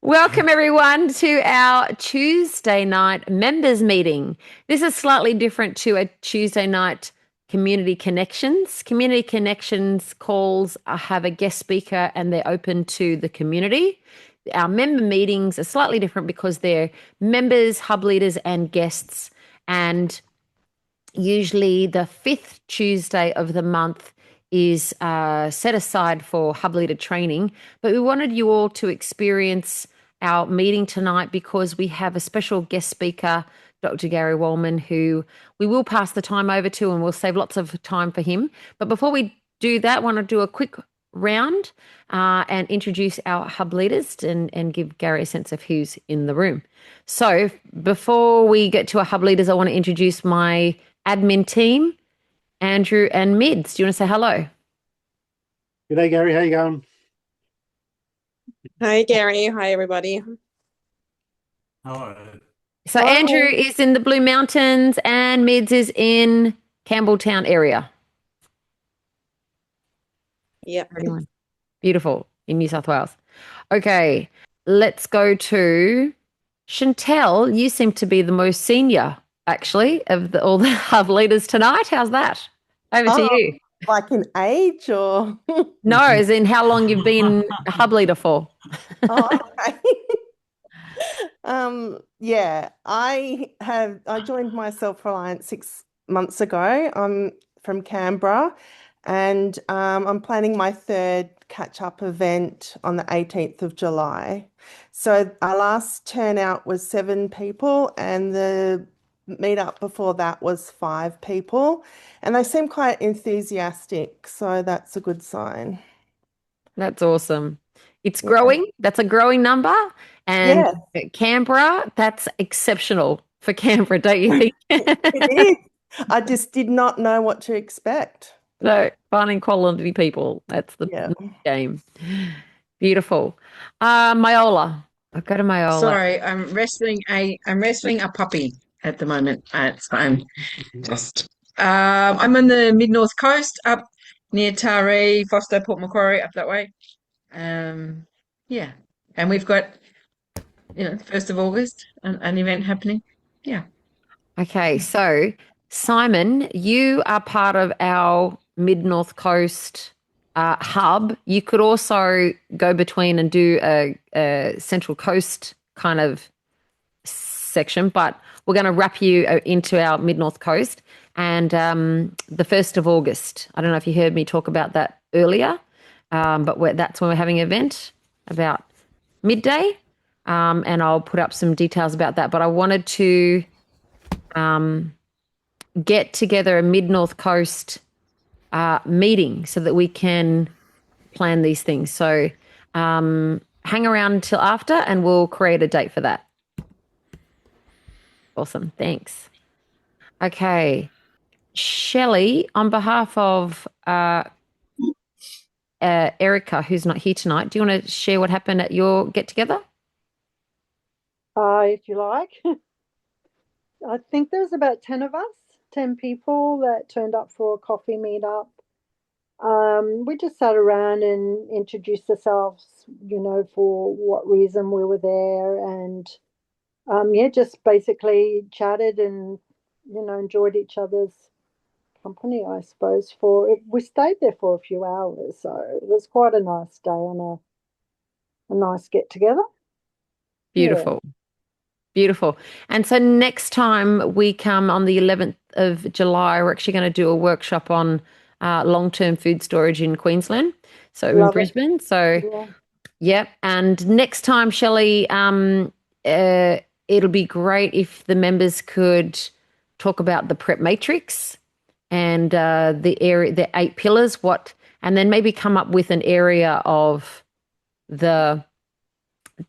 Welcome everyone to our Tuesday night members meeting. This is slightly different to a Tuesday night community connections. Community connections calls have a guest speaker and they're open to the community. Our member meetings are slightly different because they're members, hub leaders, and guests. And usually the fifth Tuesday of the month is set aside for hub leader training. But we wanted you all to experience our meeting tonight because we have a special guest speaker, Dr. Gary Wohlman, who we will pass the time over to and we'll save lots of time for him. But before we do that, I want to do a quick round and introduce our hub leaders and give Gary a sense of who's in the room. So before we get to our hub leaders, I want to introduce my admin team, Andrew and Mids. Do you want to say hello? Good day, Gary. How you going? Hi, Gary. Hi, everybody. Hello. So Andrew is in the Blue Mountains and Mids is in Campbelltown area. Yep. Beautiful, in New South Wales. Okay, let's go to Chantel. You seem to be the most senior, actually, of all the hub leaders tonight. How's that? Over to you. Like in age or? No, as in how long you've been a hub leader for. Oh, okay. Yeah, I joined myself Reliance 6 months ago. I'm from Canberra and I'm planning my third catch-up event on the 18th of July. So our last turnout was 7 people and the meetup before that was 5 people. And they seem quite enthusiastic, so that's a good sign. That's awesome. It's growing. That's a growing number. And Canberra, that's exceptional for Canberra, don't you think? It is. I just did not know what to expect. No, finding quality people. That's the game. Beautiful. Myola. I'll go to Myola. Sorry, I'm wrestling a puppy at the moment. I'm on the mid-north coast, up near Taree, Foster, Port Macquarie, up that way. Yeah, and we've got, 1st of August, an event happening. Yeah. Okay, so Simon, you are part of our mid-north coast hub. You could also go between and do a central coast kind of section, but we're going to wrap you into our mid-north coast. And the 1st of August, I don't know if you heard me talk about that earlier, but that's when we're having an event about midday, and I'll put up some details about that. But I wanted to get together a mid-north coast meeting so that we can plan these things. So hang around until after and we'll create a date for that. Awesome. Thanks. Okay. Shelley, on behalf of Erica, who's not here tonight, do you want to share what happened at your get-together? If you like. I think there's about 10 of us, 10 people that turned up for a coffee meetup. We just sat around and introduced ourselves, for what reason we were there, and just basically chatted and enjoyed each other's company, I suppose. We stayed there for a few hours, so it was quite a nice day and a nice get together. Beautiful. Yeah. Beautiful. And so next time we come on the 11th of July, we're actually going to do a workshop on long-term food storage in Queensland, so in Brisbane. So, yeah. And next time, Shelley, it'll be great if the members could talk about the prep matrix and the 8 pillars, and then maybe come up with an area of the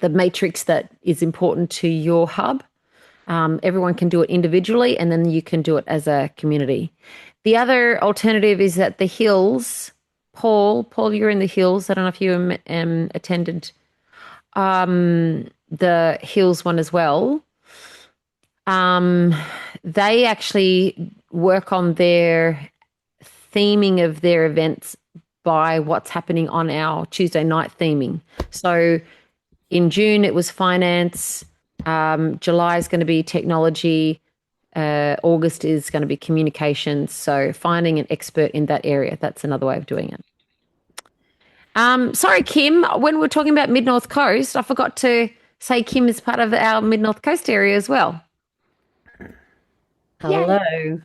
matrix that is important to your hub. Everyone can do it individually, and then you can do it as a community. The other alternative is that the Hills, Paul, you're in the Hills. I don't know if you attended the Hills one as well. They actually work on their theming of their events by what's happening on our Tuesday night theming. So In June, it was finance. July is going to be technology. August is going to be communications. So finding an expert in that area, that's another way of doing it. Sorry, Kim, when we're talking about Mid-North Coast, I forgot to say Kim is part of our Mid-North Coast area as well. Hello.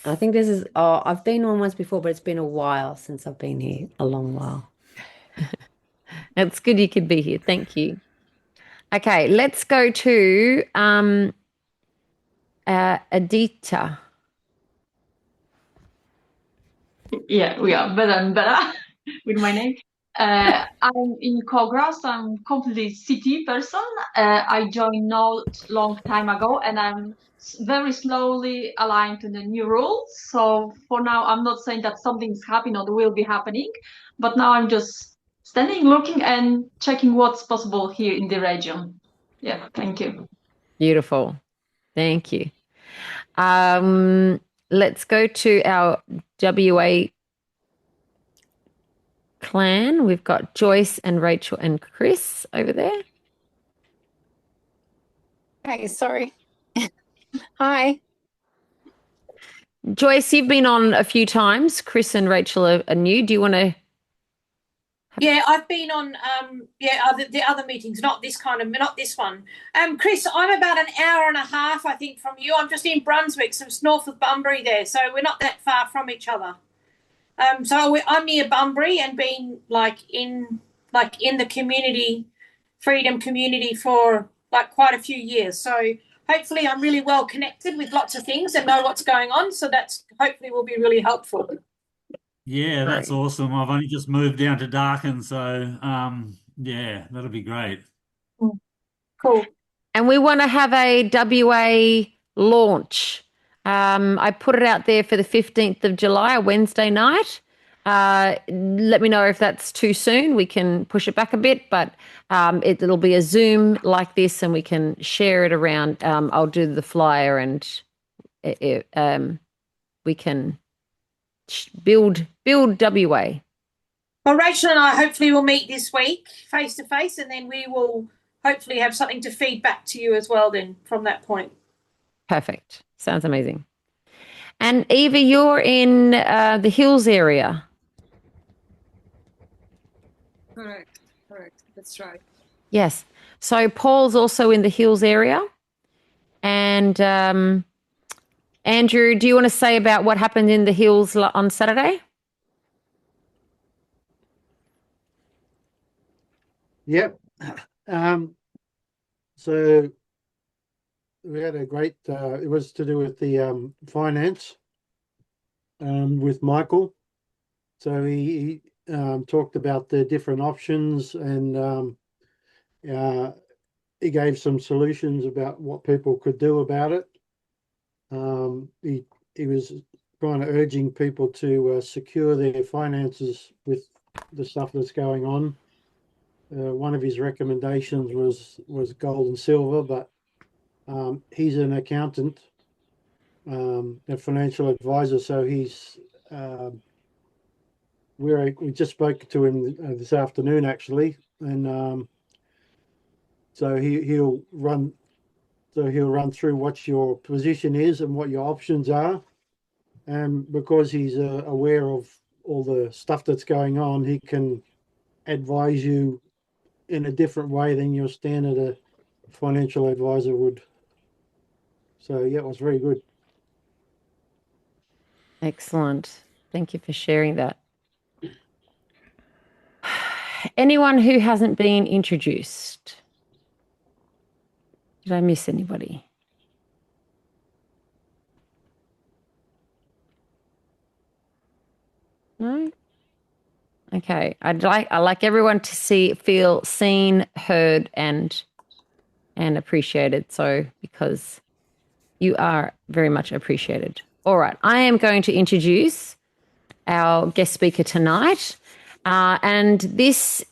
I think this is, I've been on once before, but it's been a while since I've been here, a long while. It's good you could be here. Thank you. Okay, let's go to Adita. Yeah, we are better and better with my name. I'm in Kogra, so I'm completely city person. I joined not long time ago, and I'm very slowly aligned to the new rules. So for now, I'm not saying that something's happening or will be happening, but now I'm just standing, looking, and checking what's possible here in the region. Yeah, thank you. Beautiful. Thank you. Let's go to our WA clan. We've got Joyce and Rachel and Chris over there. Hey, sorry. Hi. Joyce, you've been on a few times. Chris and Rachel are new. Do you want to? Yeah, I've been on the other meetings, not this one. Chris, I'm about an hour and a half, I think, from you. I'm just in Brunswick, so it's north of Bunbury there, so we're not that far from each other. I'm near Bunbury and been in the community, freedom community for quite a few years. So hopefully I'm really well connected with lots of things and know what's going on. So that's hopefully will be really helpful. Yeah, that's awesome. I've only just moved down to Darkin, so yeah, that'll be great. Cool. And we want to have a WA launch. I put it out there for the 15th of July, a Wednesday night. Let me know if that's too soon. We can push it back a bit, but it'll be a Zoom like this and we can share it around. I'll do the flyer and we can build WA. Well, Rachel and I hopefully will meet this week face to face, and then we will hopefully have something to feed back to you as well then from that point. Perfect. Sounds amazing. And Eva, you're in the Hills area. Correct. That's right. Yes. So Paul's also in the Hills area. And Andrew, do you want to say about what happened in the Hills on Saturday? Yep. So we had a great, it was to do with the finance with Michael. So he talked about the different options and he gave some solutions about what people could do about it. He was kind of urging people to secure their finances with the stuff that's going on. One of his recommendations was gold and silver, but he's an accountant, a financial advisor, so he's we just spoke to him this afternoon actually, and so he'll run through what your position is and what your options are, and because he's aware of all the stuff that's going on, he can advise you in a different way than your standard financial advisor would. So yeah, it was very good. Excellent. Thank you for sharing that. Anyone who hasn't been introduced? Did I miss anybody? No? Okay. I like everyone to feel seen, heard, and appreciated. So because you are very much appreciated. All right. I am going to introduce our guest speaker tonight. And this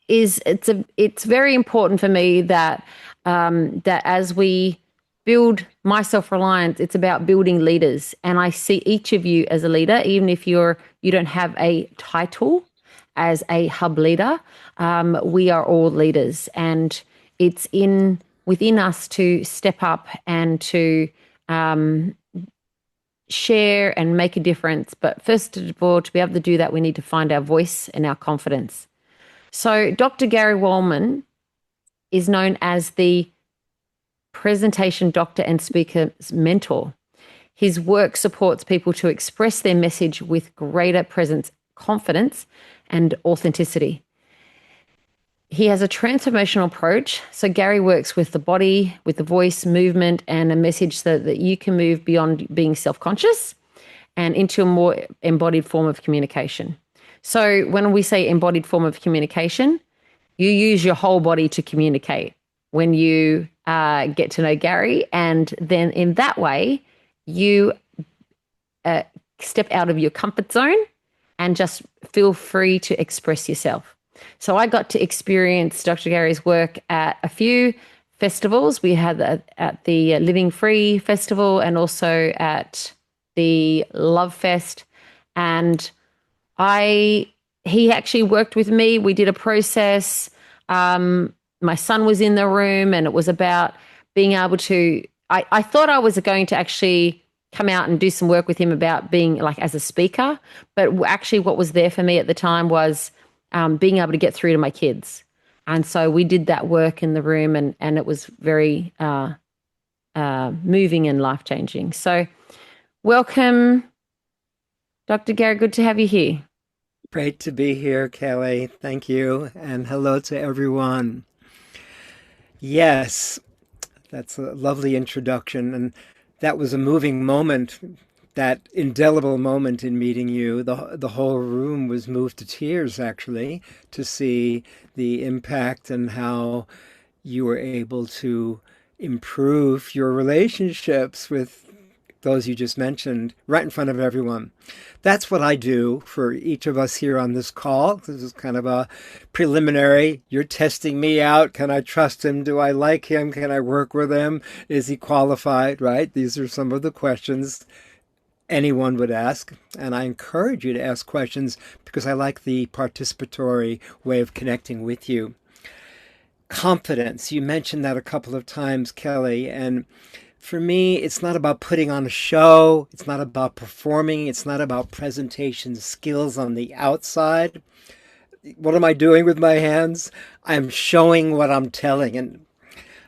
it's very important for me that that as we build my self-reliance, it's about building leaders. And I see each of you as a leader, even if you don't have a title. as a hub leader, we are all leaders, and it's within us to step up and to share and make a difference. But first of all, to be able to do that, we need to find our voice and our confidence. So Dr. Gary Wohlman is known as the presentation doctor and speaker's mentor. His work supports people to express their message with greater presence, confidence, and authenticity. He has a transformational approach. So Gary works with the body, with the voice, movement, and a message so that you can move beyond being self-conscious and into a more embodied form of communication. So when we say embodied form of communication, you use your whole body to communicate when you get to know Gary. And then in that way, you step out of your comfort zone and just feel free to express yourself. So I got to experience Dr. Gary's work at a few festivals. We had at the Living Free Festival and also at the Love Fest. And he actually worked with me. We did a process. My son was in the room, and it was about being able to, I thought I was going to actually come out and do some work with him about being like as a speaker. But actually what was there for me at the time was being able to get through to my kids. And so we did that work in the room, and it was very moving and life-changing. So welcome, Dr. Gary. Good to have you here. Great to be here, Kelly. Thank you. And hello to everyone. Yes, that's a lovely introduction. And that was a moving moment, that indelible moment in meeting you. The whole room was moved to tears, actually, to see the impact and how you were able to improve your relationships with those you just mentioned right in front of everyone. That's what I do for each of us here on this call. This is kind of a preliminary. You're testing me out. Can I trust him? Do I like him? Can I work with him? Is he qualified, right? These are some of the questions anyone would ask. And I encourage you to ask questions because I like the participatory way of connecting with you. Confidence. You mentioned that a couple of times, Kelly. And for me, it's not about putting on a show. It's not about performing. It's not about presentation skills on the outside. What am I doing with my hands? I'm showing what I'm telling. And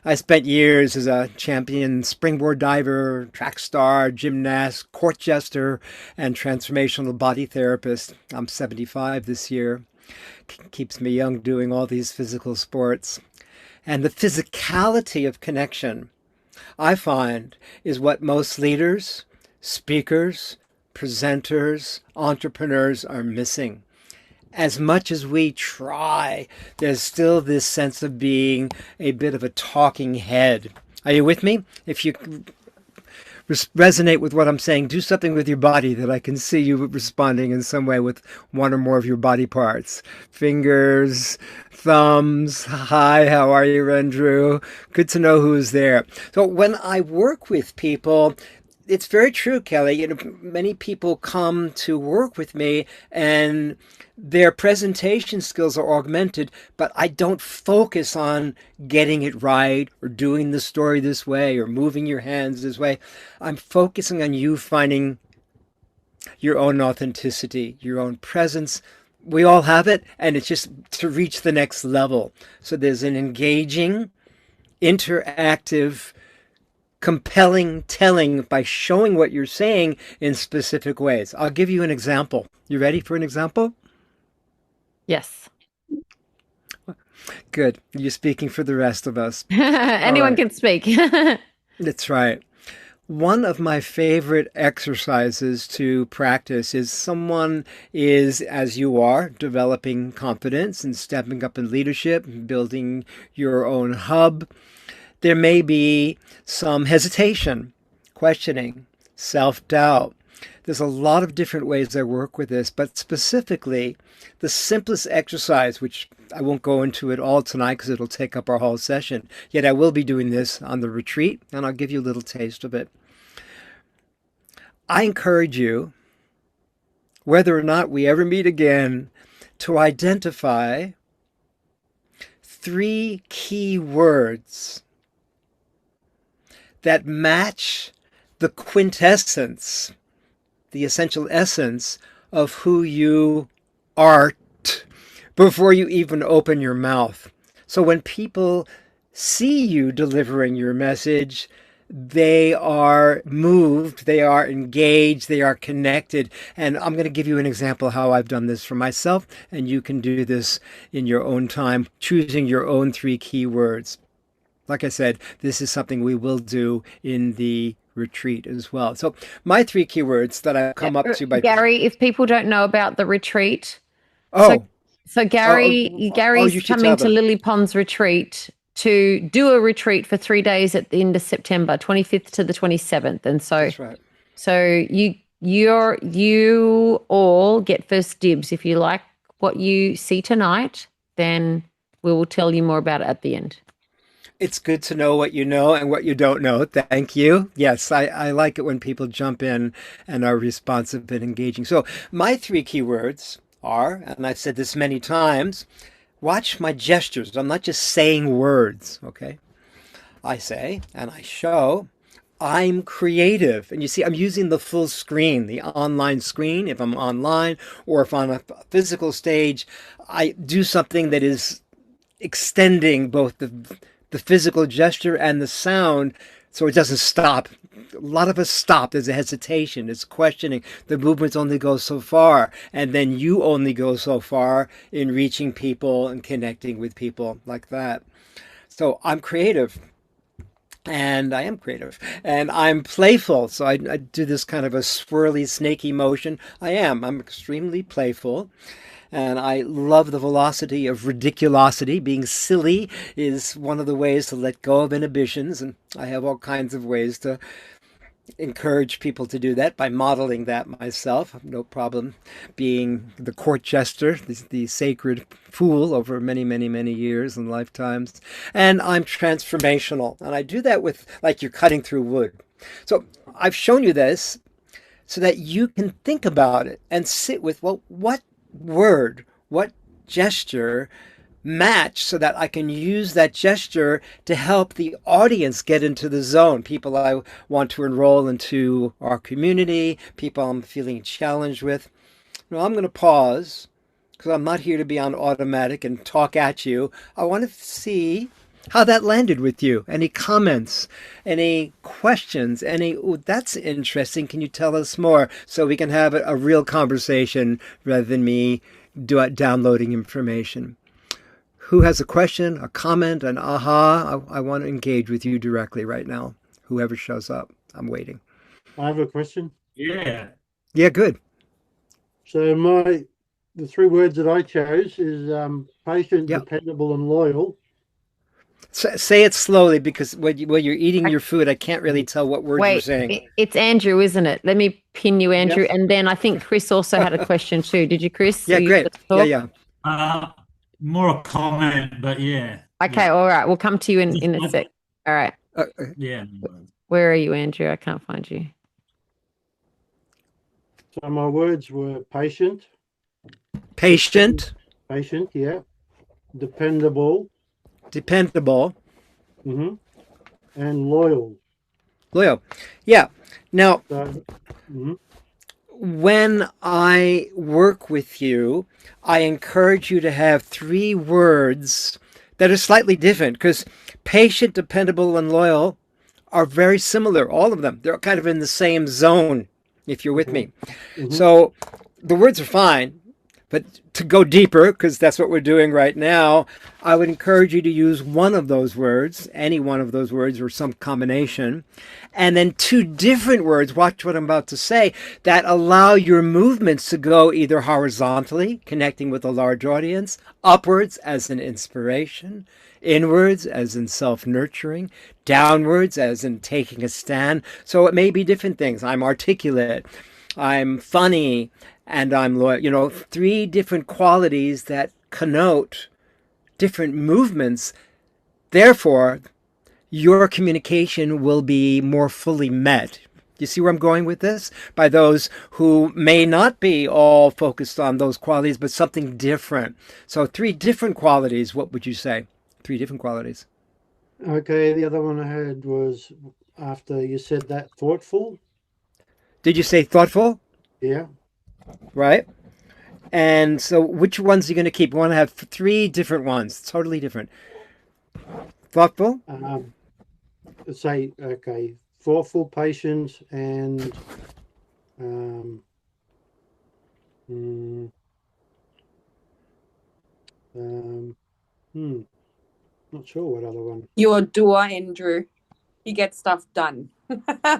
I spent years as a champion springboard diver, track star, gymnast, court jester, and transformational body therapist. I'm 75 this year. Keeps me young doing all these physical sports. And the physicality of connection, I find, is what most leaders, speakers, presenters, entrepreneurs are missing. As much as we try, there's still this sense of being a bit of a talking head. Are you with me? If you resonate with what I'm saying, do something with your body that I can see you responding in some way with one or more of your body parts. Fingers, thumbs. Hi, how are you, Rendrew? Good to know who's there. So when I work with people, it's very true, Kelly. You know, many people come to work with me and their presentation skills are augmented, but I don't focus on getting it right or doing the story this way or moving your hands this way. I'm focusing on you finding your own authenticity, your own presence. We all have it, and it's just to reach the next level. So there's an engaging, interactive, compelling telling by showing what you're saying in specific ways. I'll give you an example. You ready for an example? Yes. Good. You're speaking for the rest of us. Anyone can speak. That's right. One of my favorite exercises to practice is someone is, as you are, developing confidence and stepping up in leadership, building your own hub. There may be some hesitation, questioning, self-doubt. There's a lot of different ways I work with this, but specifically, the simplest exercise, which I won't go into it all tonight because it'll take up our whole session, yet I will be doing this on the retreat, and I'll give you a little taste of it. I encourage you, whether or not we ever meet again, to identify 3 key words that match the quintessence, the essential essence of who you are before you even open your mouth. So when people see you delivering your message, they are moved, they are engaged, they are connected. And I'm going to give you an example how I've done this for myself, and you can do this in your own time, choosing your own 3 key words. Like I said, this is something we will do in the retreat as well. So my 3 keywords that I've come up to by Gary, if people don't know about the retreat, Oh, so Gary's you should coming tell to them. Lily Pond's retreat to do a retreat for 3 days at the end of September, 25th to the 27th. And so, That's right. so you all get first dibs. If you like what you see tonight, then we will tell you more about it at the end. It's good to know what you know and what you don't know. Thank you. Yes, I like it when people jump in and are responsive and engaging. So my 3 keywords are, and I've said this many times, watch my gestures. I'm not just saying words, okay? I say, and I show, I'm creative. And you see, I'm using the full screen, the online screen, if I'm online, or if I'm on a physical stage, I do something that is extending both the physical gesture and the sound, so it doesn't stop. A lot of us stop. There's a hesitation. It's questioning. The movements only go so far, and then you only go so far in reaching people and connecting with people like that. So I'm creative, and I am creative, and I'm playful. So I do this kind of a swirly, snaky motion. I'm extremely playful. And I love the velocity of ridiculosity. Being silly is one of the ways to let go of inhibitions. And I have all kinds of ways to encourage people to do that by modeling that myself. I have no problem being the court jester, the sacred fool over many, many, many years and lifetimes. And I'm transformational. And I do that with, like, you're cutting through wood. So I've shown you this so that you can think about it and sit with, well, what word, what gesture match, so that I can use that gesture to help the audience get into the zone. People I want to enroll into our community, people I'm feeling challenged with. Now I'm going to pause because I'm not here to be on automatic and talk at you. I want to see how that landed with you. Any comments, any questions, oh, that's interesting. Can you tell us more? So we can have a real conversation rather than me downloading information. Who has a question, a comment, an aha? I want to engage with you directly right now. Whoever shows up, I'm waiting. I have a question. Yeah. Yeah, good. So the 3 words that I chose is patient, Yep. dependable, and loyal. Say it slowly, because when you're eating your food, I can't really tell what words you're saying. It's Andrew, isn't it? Let me pin you, Andrew. Yes. And then I think Chris also had a question too. Did you, Chris? Yeah, Are you great. able to talk? Yeah. More a comment, but yeah. Okay, Yeah. all right. We'll come to you in a sec. All right. Yeah. Where are you, Andrew? I can't find you. So my words were patient, Patient, yeah, dependable, mm-hmm. and loyal. Loyal. Yeah. Now, So, when I work with you, I encourage you to have 3 words that are slightly different, because patient, dependable, and loyal are very similar, all of them. They're kind of in the same zone, if you're with me. So the words are fine, but to go deeper, because that's what we're doing right now, I would encourage you to use one of those words, any one of those words, or some combination, and then 2 different words, watch what I'm about to say, that allow your movements to go either horizontally, connecting with a large audience, upwards as an inspiration, inwards as in self-nurturing, downwards as in taking a stand. So it may be different things. I'm articulate, I'm funny, and I'm loyal. 3 different qualities that connote different movements. Therefore, your communication will be more fully met. You see where I'm going with this? By those who may not be all focused on those qualities, but something different. So 3 different qualities, what would you say? 3 different qualities. Okay, the other one I had was after you said that, thoughtful. Did you say thoughtful? Yeah. Right. And so which ones are you going to keep? You want to have 3 different ones, totally different. Thoughtful? Say, okay, thoughtful, patient, and not sure what other one. You're a doer, Andrew. You get stuff done.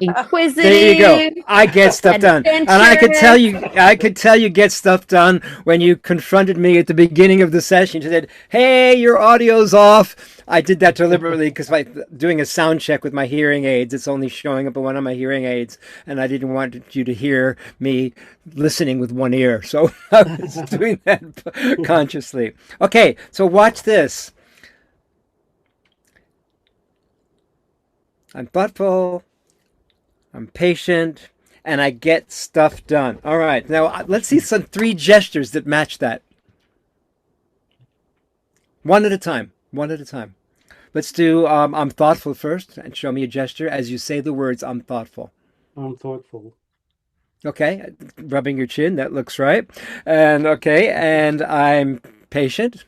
Inquisitive. There you go. I get stuff done. And I could tell you get stuff done when you confronted me at the beginning of the session. You said, "Hey, your audio's off." I did that deliberately because by doing a sound check with my hearing aids, it's only showing up on one of my hearing aids, and I didn't want you to hear me listening with one ear. So I was doing that consciously. Okay, so watch this. I'm thoughtful, I'm patient, and I get stuff done. All right, now let's see some 3 gestures that match that. One at a time. Let's do I'm thoughtful first, and show me a gesture as you say the words I'm thoughtful. I'm thoughtful. Okay, rubbing your chin, that looks right. And okay, and I'm patient.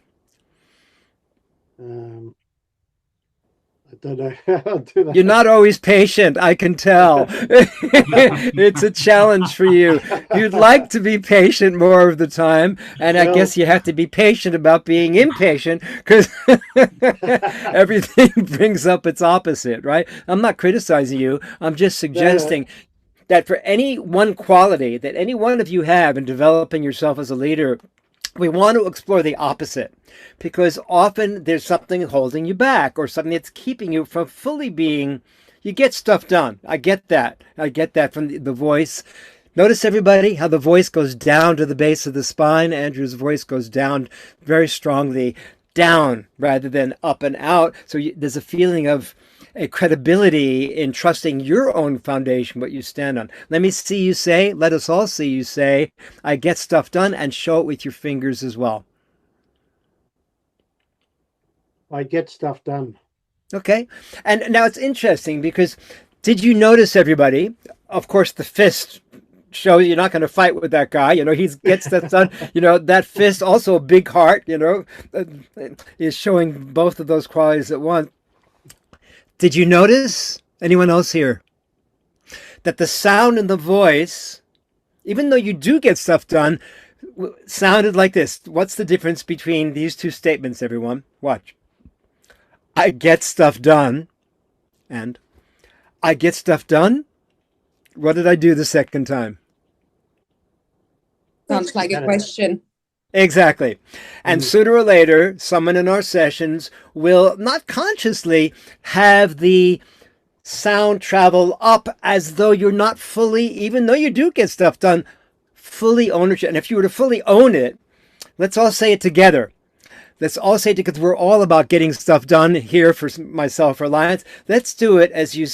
I don't know how to do that. You're not always patient, I can tell. It's a challenge for you. You'd like to be patient more of the time, and I guess you have to be patient about being impatient because everything brings up its opposite, right? I'm not criticizing you. I'm just suggesting that for any one quality that any one of you have in developing yourself as a leader, we want to explore the opposite, because often there's something holding you back or something that's keeping you from fully being, you get stuff done. I get that. I get that from the voice. Notice, everybody, how the voice goes down to the base of the spine. Andrew's voice goes down very strongly, down rather than up and out. So there's a feeling of a credibility in trusting your own foundation, what you stand on. Let me see you say, let us all see you say, I get stuff done, and show it with your fingers as well. I get stuff done. Okay. And now it's interesting because did you notice, everybody, of course, the fist shows you're not going to fight with that guy. You know, he gets stuff done. You know, that fist, also a big heart, you know, is showing both of those qualities at once. Did you notice, anyone else here, that the sound in the voice, even though you do get stuff done, sounded like this? What's the difference between these 2 statements, everyone? Watch. I get stuff done, and I get stuff done. What did I do the second time? Sounds like a question. Exactly. And sooner or later, someone in our sessions will not consciously have the sound travel up as though you're not fully, even though you do get stuff done, fully ownership. And if you were to fully own it, let's all say it together. Let's all say it because we're all about getting stuff done here for myself, Reliance. Let's do it as you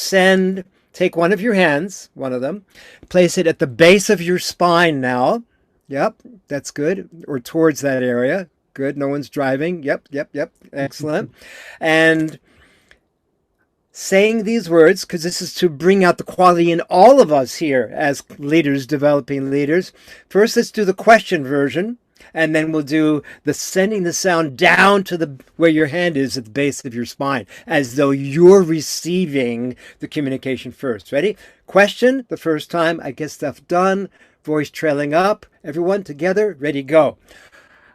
take one of your hands, one of them, place it at the base of your spine now. Yep, that's good. Or towards that area. Good. No one's driving. Yep. Excellent. And saying these words, because this is to bring out the quality in all of us here as leaders, developing leaders. First, let's do the question version. And then we'll do the sending the sound down to where your hand is at the base of your spine, as though you're receiving the communication first. Ready? Question, the first time, I get stuff done. Voice trailing up. Everyone together, ready, go.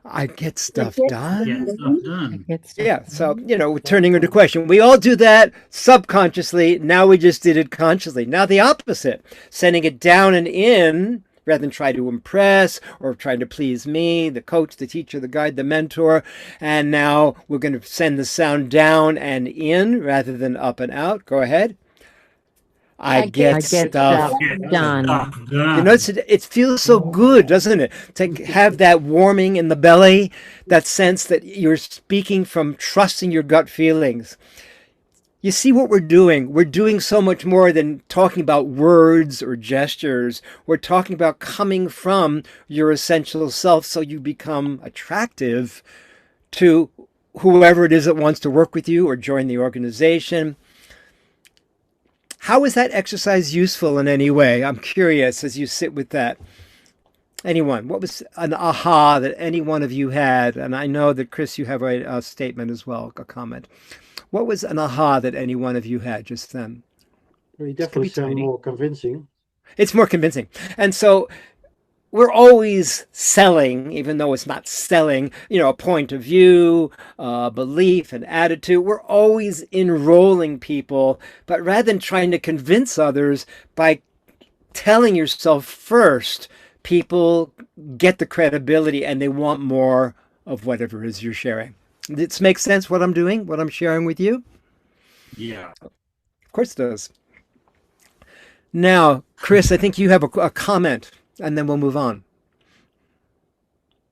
I get stuff done. Get stuff done. Yeah, so, you know, turning into question. We all do that subconsciously. Now we just did it consciously. Now the opposite, sending it down and in, rather than try to impress or trying to please me, the coach, the teacher, the guide, the mentor. And now we're going to send the sound down and in rather than up and out. Go ahead. I get stuff done. You know, it feels so good, doesn't it? To have that warming in the belly, that sense that you're speaking from trusting your gut feelings. You see what we're doing? We're doing so much more than talking about words or gestures. We're talking about coming from your essential self so you become attractive to whoever it is that wants to work with you or join the organization. How is that exercise useful in any way? I'm curious as you sit with that. Anyone, what was an aha that any one of you had? And I know that, Chris, you have a statement as well, a comment. What was an aha that any one of you had just then? Well, you definitely sound tiny. more convincing. It's more convincing. And so we're always selling, even though it's not selling, a point of view, belief, and attitude. We're always enrolling people, but rather than trying to convince others by telling yourself first, people get the credibility and they want more of whatever it is you're sharing. Does this make sense what I'm doing, what I'm sharing with you? Yeah. Of course it does. Now, Chris, I think you have a comment, and then we'll move on.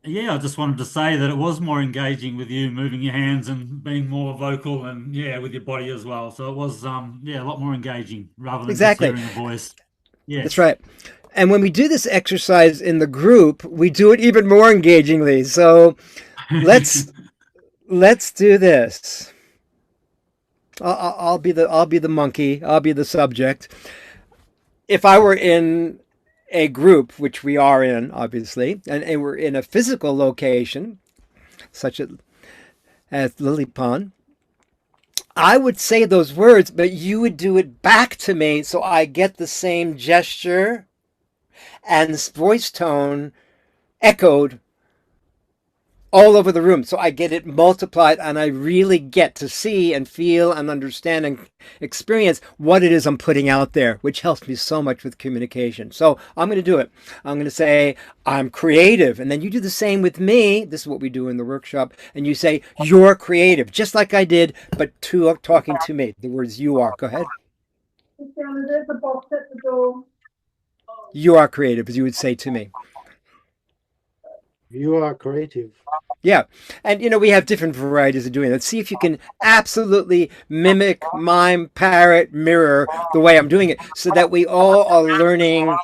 Yeah, I just wanted to say that it was more engaging with you moving your hands and being more vocal and with your body as well. So it was a lot more engaging rather than just hearing a voice. Yes. That's right. And when we do this exercise in the group, we do it even more engagingly. So let's do this. I'll be the monkey. I'll be the subject. If I were in a group, which we are in, obviously, and we're in a physical location, such as Lily Pond, I would say those words, but you would do it back to me so I get the same gesture and voice tone echoed all over the room. So I get it multiplied and I really get to see and feel and understand and experience what it is I'm putting out there, which helps me so much with communication. So I'm going to do it. I'm going to say, I'm creative. And then you do the same with me. This is what we do in the workshop. And you say, you're creative, just like I did, but talking to me. The words you are. Go ahead. There's a box at the door. You are creative, as you would say to me. You are creative. Yeah. And, we have different varieties of doing that. See if you can absolutely mimic, mime, parrot, mirror the way I'm doing it so that we all are learning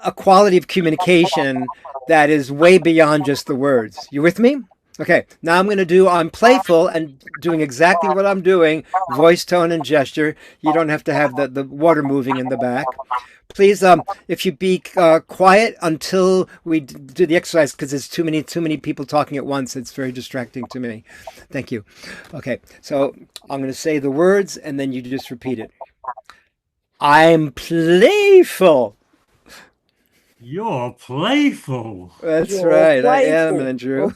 a quality of communication that is way beyond just the words. You with me? Okay. Now I'm playful and doing exactly what I'm doing, voice, tone, and gesture. You don't have to have the water moving in the back. Please, if you be quiet until we do the exercise, because there's too many people talking at once. It's very distracting to me. Thank you. Okay, so I'm going to say the words, and then you just repeat it. I'm playful. You're playful. That's right. Playful. I am, Andrew.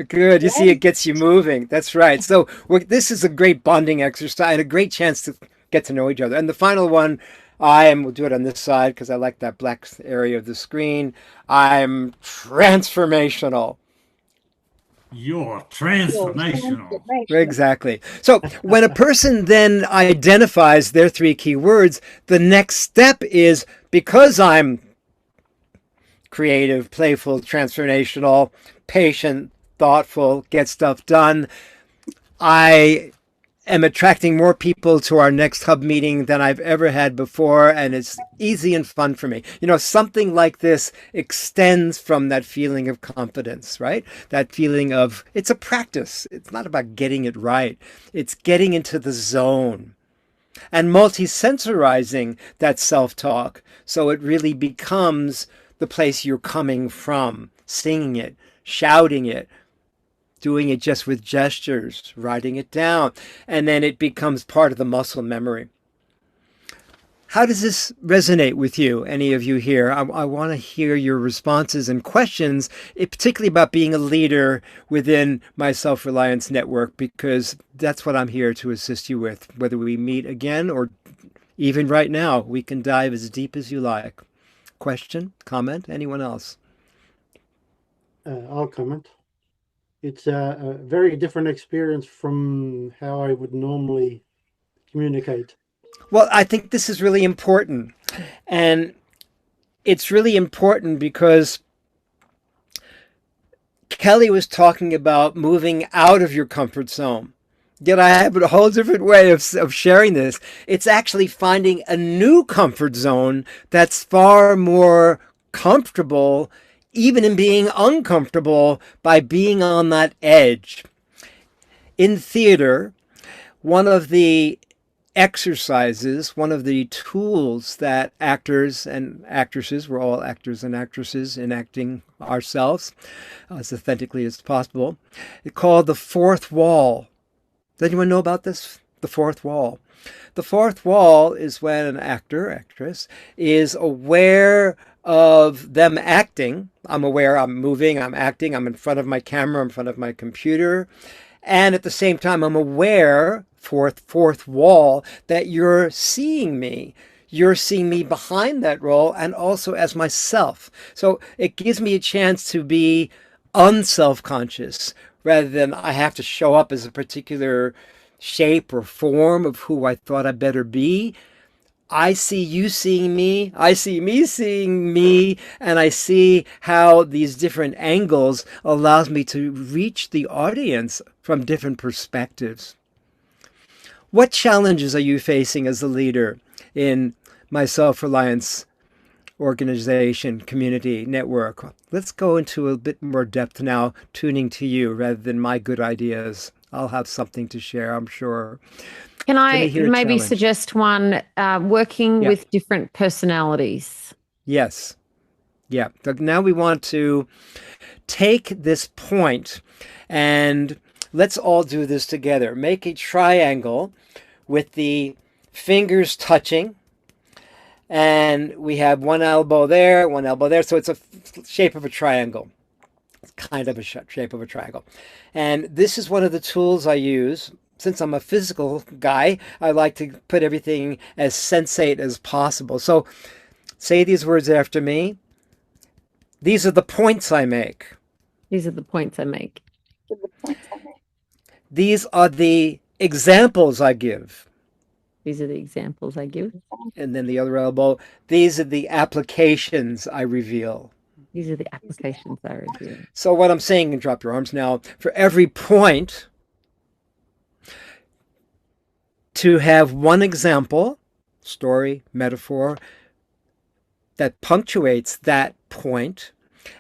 Good. You see, it gets you moving. That's right. So this is a great bonding exercise and a great chance to get to know each other. And the final one, we'll do it on this side because I like that black area of the screen. I'm transformational. You're transformational. Exactly. So when a person then identifies their 3 key words, the next step is, because I'm creative, playful, transformational, patient, thoughtful, get stuff done, I am attracting more people to our next hub meeting than I've ever had before, and it's easy and fun for me. Something like this extends from that feeling of confidence, right? That feeling of, it's a practice. It's not about getting it right. It's getting into the zone and multi-sensorizing that self-talk so it really becomes the place you're coming from, singing it, shouting it, doing it just with gestures, writing it down, and then it becomes part of the muscle memory. How does this resonate with you, any of you here? I want to hear your responses and questions, particularly about being a leader within my Self-Reliance Network, because that's what I'm here to assist you with. Whether we meet again or even right now, we can dive as deep as you like. Question, comment, anyone else? I'll comment. It's a very different experience from how I would normally communicate. Well, I think this is really important. And it's really important because Kelli was talking about moving out of your comfort zone. Yet I have a whole different way of sharing this. It's actually finding a new comfort zone that's far more comfortable, even in being uncomfortable, by being on that edge. In theater, one of the exercises, one of the tools that actors and actresses, we're all actors and actresses enacting ourselves as authentically as possible, it's called the fourth wall. Does anyone know about this? The fourth wall. The fourth wall is when an actor, actress, is aware of them acting. I'm aware I'm moving, I'm acting, I'm in front of my camera, I'm in front of my computer. And at the same time, I'm aware, fourth wall, that you're seeing me. You're seeing me behind that role and also as myself. So it gives me a chance to be unself-conscious rather than I have to show up as a particular shape or form of who I thought I better be. I see you seeing me, I see me seeing me, and I see how these different angles allows me to reach the audience from different perspectives. What challenges are you facing as a leader in my Self-Reliance organization, community, network? Let's go into a bit more depth now, tuning to you rather than my good ideas. I'll have something to share, I'm sure. Can I maybe suggest one, working with different personalities? Yes. Yeah. So now we want to take this point and let's all do this together. Make a triangle with the fingers touching. And we have one elbow there, one elbow there. So it's a shape of a triangle. It's kind of a shape of a triangle. And this is one of the tools I use. Since I'm a physical guy, I like to put everything as sensate as possible. So say these words after me. These are the points I make. These are the points I make. These are the examples I give. These are the examples I give. And then the other elbow. These are the applications I reveal. These are the applications I reveal. So what I'm saying, and drop your arms now, for every point, to have one example, story, metaphor, that punctuates that point,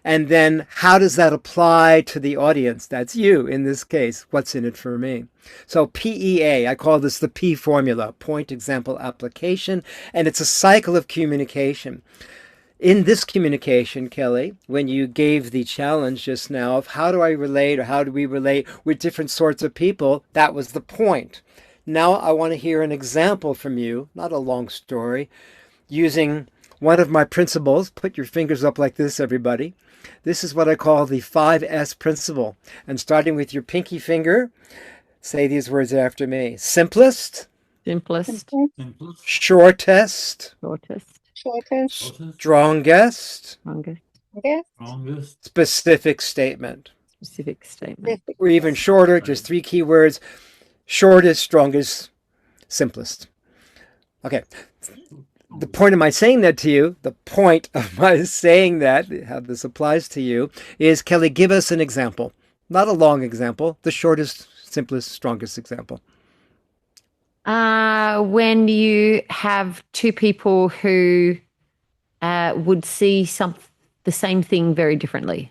and then how does that apply to the audience? That's you in this case. What's in it for me? So PEA, I call this the P formula, point, example, application, and it's a cycle of communication. In this communication, Kelli, when you gave the challenge just now of how do I relate or how do we relate with different sorts of people, that was the point. Now I want to hear an example from you, not a long story, using one of my principles. Put your fingers up like this, everybody. This is what I call the 5S principle. And starting with your pinky finger, say these words after me. Simplest. Simplest. Shortest. Strongest. Specific statement. Or even shorter, just 3 key words. Shortest, strongest, simplest. Okay. The point of my saying that to you, the point of my saying that, how this applies to you, is, Kelli, give us an example. Not a long example, the shortest, simplest, strongest example. When you have two people who would see the same thing very differently.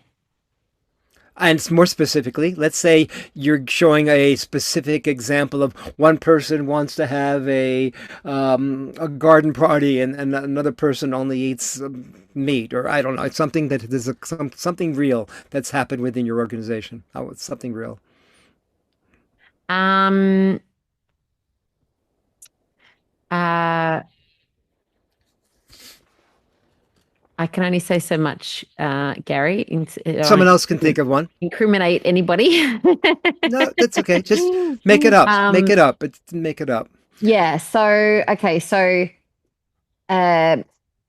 And more specifically, let's say you're showing a specific example of one person wants to have a garden party and another person only eats meat, or I don't know. It's something that there's something real that's happened within your organization. Oh, it's something real. I can only say so much, Gary. Someone else can think of one. Incriminate anybody. No, that's okay. Just make it up. Make it up. Make it up. Yeah. So, okay. So,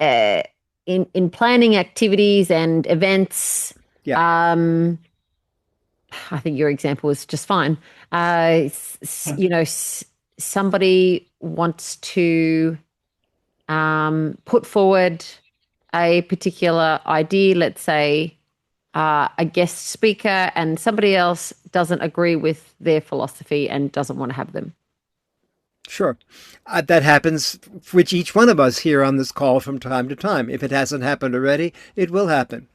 in planning activities and events, I think your example was just fine. Somebody wants to put forward a particular idea, let's say a guest speaker and somebody else doesn't agree with their philosophy and doesn't want to have them? Sure. That happens with each one of us here on this call from time to time. If it hasn't happened already, it will happen.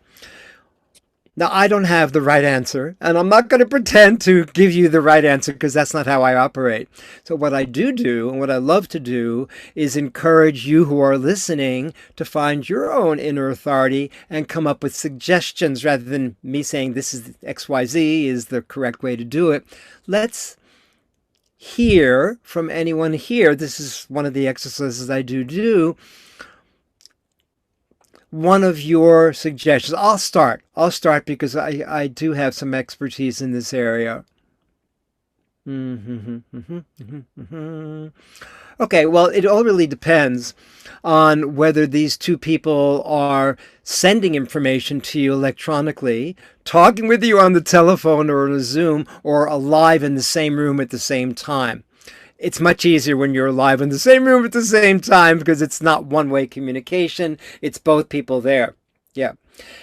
Now, I don't have the right answer, and I'm not going to pretend to give you the right answer because that's not how I operate. So what I do, and what I love to do, is encourage you who are listening to find your own inner authority and come up with suggestions rather than me saying this is XYZ is the correct way to do it. Let's hear from anyone here. This is one of the exercises I do. One of your suggestions. I'll start because I do have some expertise in this area. Okay, well, it all really depends on whether these two people are sending information to you electronically, talking with you on the telephone or on a Zoom, or alive in the same room at the same time. It's much easier when you're alive in the same room at the same time because it's not one-way communication. It's both people there. Yeah.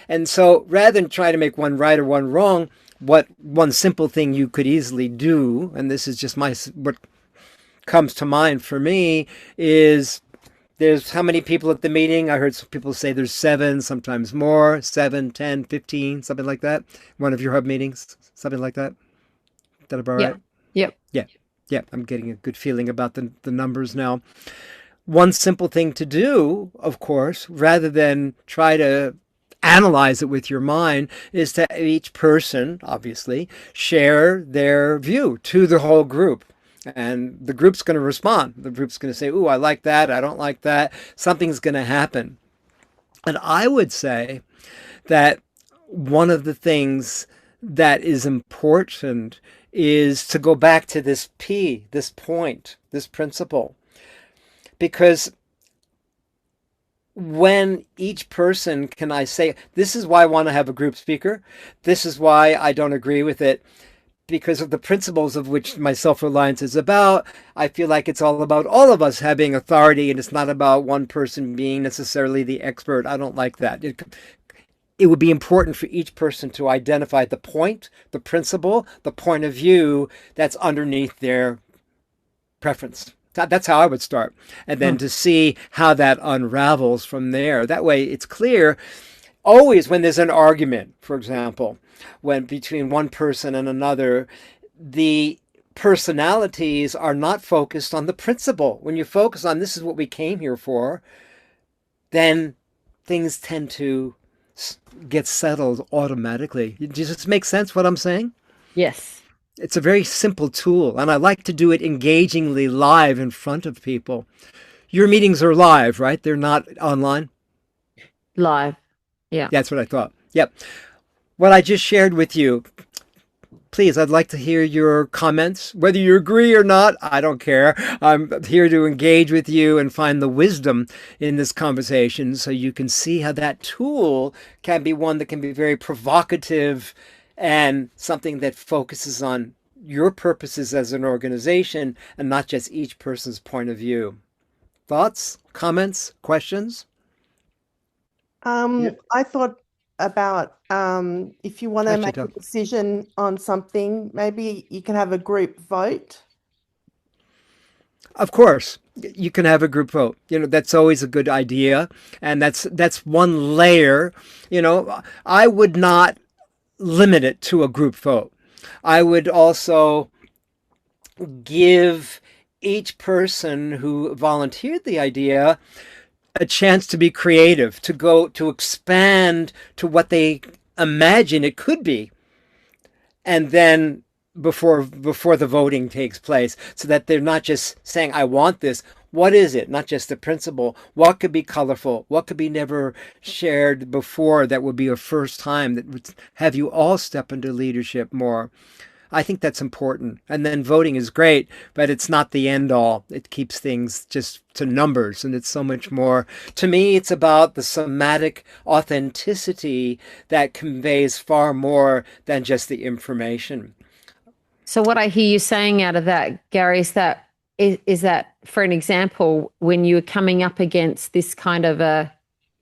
And so rather than try to make one right or one wrong, what one simple thing you could easily do, and this is just what comes to mind for me, is there's how many people at the meeting? I heard some people say there's 7, sometimes more, 7, 10, 15, something like that. One of your hub meetings, something like that. Is that about right? Yep. Yeah. Yeah, I'm getting a good feeling about the numbers now. One simple thing to do, of course, rather than try to analyze it with your mind, is to each person, obviously, share their view to the whole group. And the group's going to respond. The group's going to say, ooh, I like that, I don't like that. Something's going to happen. And I would say that one of the things that is important is to go back to this point, this principle. Because when each person can I say, this is why I want to have a group speaker, this is why I don't agree with it, because of the principles of which my self-reliance is about. I feel like it's all about all of us having authority, and it's not about one person being necessarily the expert. I don't like that. It would be important for each person to identify the point, the principle, the point of view that's underneath their preference. That's how I would start. And then to see how that unravels from there. That way it's clear. Always when there's an argument, for example, when between one person and another, the personalities are not focused on the principle. When you focus on this is what we came here for, then things tend to get settled automatically. Does this make sense what I'm saying? Yes. It's a very simple tool, and I like to do it engagingly live in front of people. Your meetings are live, right? They're not online? Live. Yeah. That's what I thought. Yep. What I just shared with you, please, I'd like to hear your comments. Whether you agree or not, I don't care. I'm here to engage with you and find the wisdom in this conversation so you can see how that tool can be one that can be very provocative and something that focuses on your purposes as an organization and not just each person's point of view. Thoughts, comments, questions? I thought about if you want to make a decision on something, maybe you can have a group vote. Of course, you can have a group vote. That's always a good idea, and that's one layer. I would not limit it to a group vote. I would also give each person who volunteered the idea a chance to be creative, to expand to what they imagine it could be. And then before the voting takes place, so that they're not just saying, I want this. What is it? Not just the principle. What could be colorful? What could be never shared before that would be a first time that would have you all step into leadership more? I think that's important. And then voting is great, but it's not the end all. It keeps things just to numbers, and it's so much more. To me, it's about the somatic authenticity that conveys far more than just the information. So what I hear you saying out of that, Gary, is that, for an example, when you're coming up against this kind of a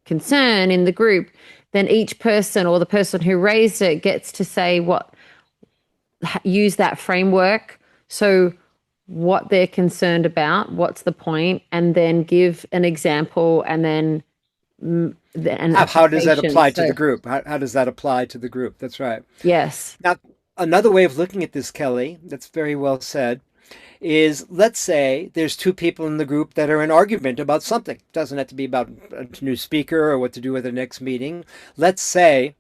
concern in the group, then each person or the person who raised it gets to say use that framework. So what they're concerned about, what's the point, and then give an example, and then how does that apply to the group? How does that apply to the group? That's right. Yes. Now, another way of looking at this, Kelli, that's very well said, is let's say there's two people in the group that are in argument about something. It doesn't have to be about a new speaker or what to do with the next meeting. Let's say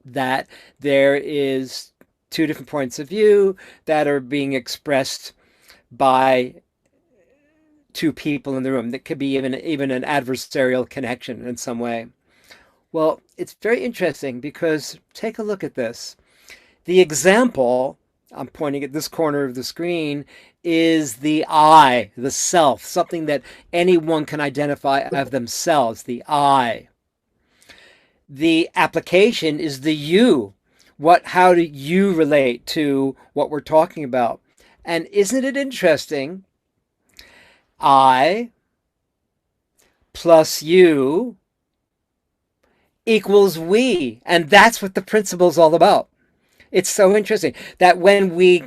that there is two different points of view that are being expressed by two people in the room. That could be even an adversarial connection in some way. Well, it's very interesting because take a look at this. The example, I'm pointing at this corner of the screen, is the I, the self, something that anyone can identify of themselves, the I. The application is the you. How do you relate to what we're talking about? And isn't it interesting? I plus you equals we. And that's what the principle's all about. It's so interesting that when we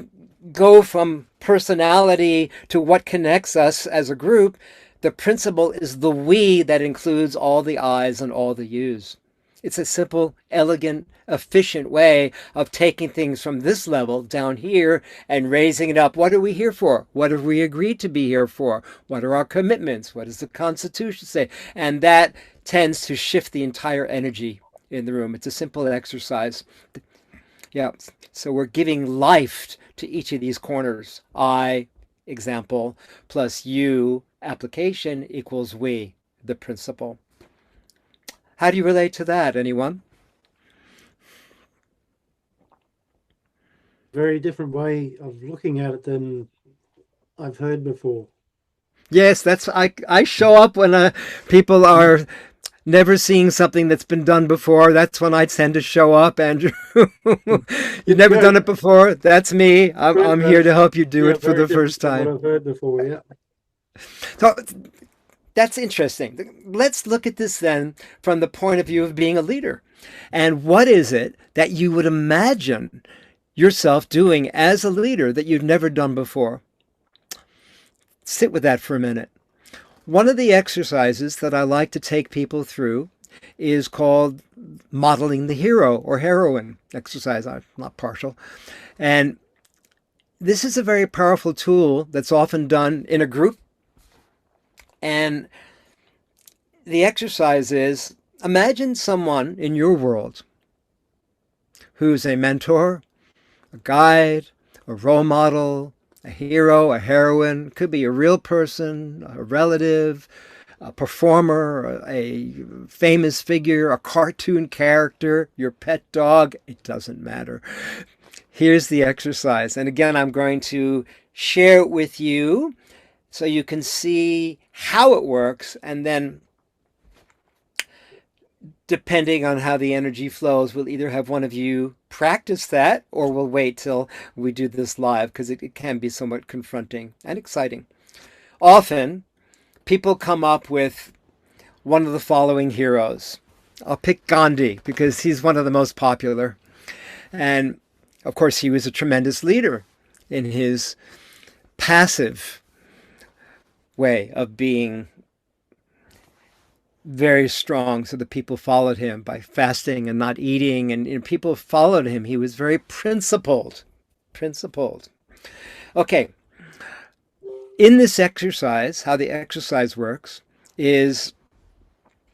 go from personality to what connects us as a group, the principle is the we that includes all the I's and all the you's. It's a simple, elegant, efficient way of taking things from this level down here and raising it up. What are we here for? What have we agreed to be here for? What are our commitments? What does the Constitution say? And that tends to shift the entire energy in the room. It's a simple exercise. Yeah, so we're giving life to each of these corners. I, example, plus you, application, equals we, the principle. How do you relate to that, anyone? Very different way of looking at it than I've heard before. Yes, I show up when people are never seeing something that's been done before. That's when I tend to show up, Andrew. You've never done it before. That's me. I'm here to help you do it for the first time. What I've heard before, yeah. So that's interesting. Let's look at this then from the point of view of being a leader. And what is it that you would imagine yourself doing as a leader that you've never done before? Sit with that for a minute. One of the exercises that I like to take people through is called modeling the hero or heroine exercise. I'm not partial. And this is a very powerful tool that's often done in a group. And the exercise is, imagine someone in your world who's a mentor, a guide, a role model, a hero, a heroine. Could be a real person, a relative, a performer, a famous figure, a cartoon character, your pet dog. It doesn't matter. Here's the exercise. And again, I'm going to share it with you so you can see how it works, and then depending on how the energy flows, we'll either have one of you practice that or we'll wait till we do this live, because it can be somewhat confronting and exciting. Often, people come up with one of the following heroes. I'll pick Gandhi because he's one of the most popular. And of course, he was a tremendous leader in his passive way of being very strong, so the people followed him by fasting and not eating, and people followed him. He was very principled. Okay, in this exercise, how the exercise works is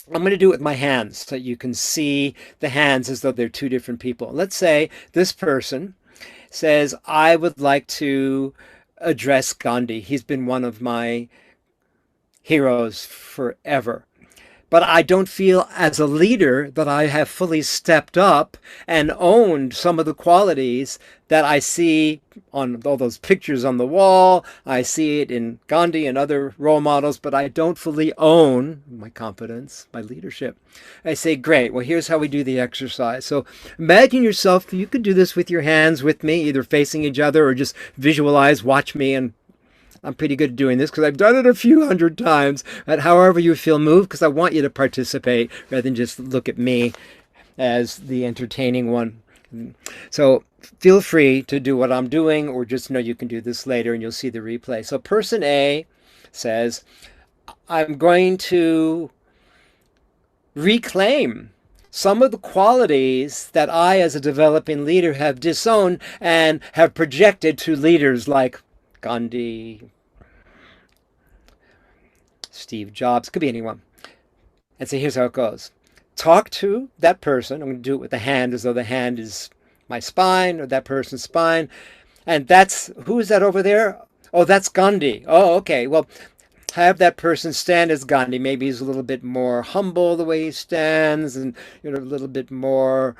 I'm going to do it with my hands so you can see the hands as though they're two different people. Let's say this person says, I would like to address Gandhi. He's been one of my heroes forever. But I don't feel as a leader that I have fully stepped up and owned some of the qualities that I see on all those pictures on the wall. I see it in Gandhi and other role models, but I don't fully own my competence, my leadership. I say, great, well, here's how we do the exercise. So imagine yourself, you could do this with your hands with me, either facing each other or just visualize, watch me, and I'm pretty good at doing this because I've done it a few hundred times. But however you feel moved, because I want you to participate rather than just look at me as the entertaining one. So feel free to do what I'm doing, or just know you can do this later and you'll see the replay. So person A says, I'm going to reclaim some of the qualities that I, as a developing leader, have disowned and have projected to leaders like Gandhi, Steve Jobs, could be anyone. And so here's how it goes. Talk to that person. I'm going to do it with the hand as though the hand is my spine or that person's spine. And who is that over there? Oh, that's Gandhi. Oh, okay. Well, have that person stand as Gandhi. Maybe he's a little bit more humble the way he stands, and a little bit more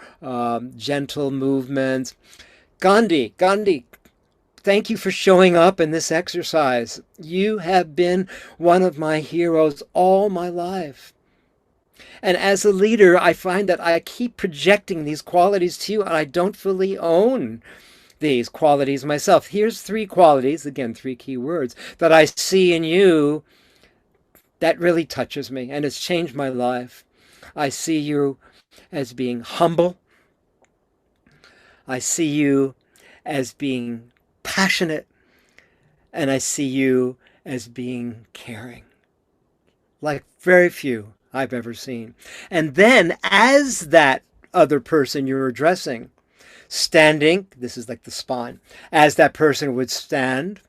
gentle movements. Gandhi, thank you for showing up in this exercise. You have been one of my heroes all my life. And as a leader, I find that I keep projecting these qualities to you, and I don't fully own these qualities myself. Here's 3 qualities, again, 3 key words, that I see in you that really touches me, and it's changed my life. I see you as being humble. I see you as being passionate, and I see you as being caring, like very few I've ever seen. And then as that other person you're addressing, standing, this is like the spine, as that person would stand,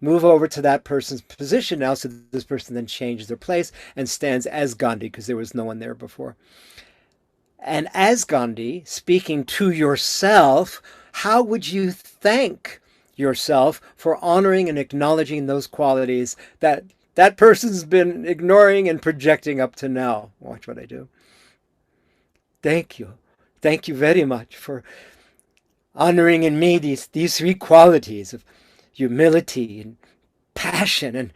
move over to that person's position now, so that this person then changes their place and stands as Gandhi, because there was no one there before. And as Gandhi, speaking to yourself, how would you thank yourself for honoring and acknowledging those qualities that that person's been ignoring and projecting up to now? Watch what I do. Thank you. Thank you very much for honoring in me these 3 qualities of humility and passion and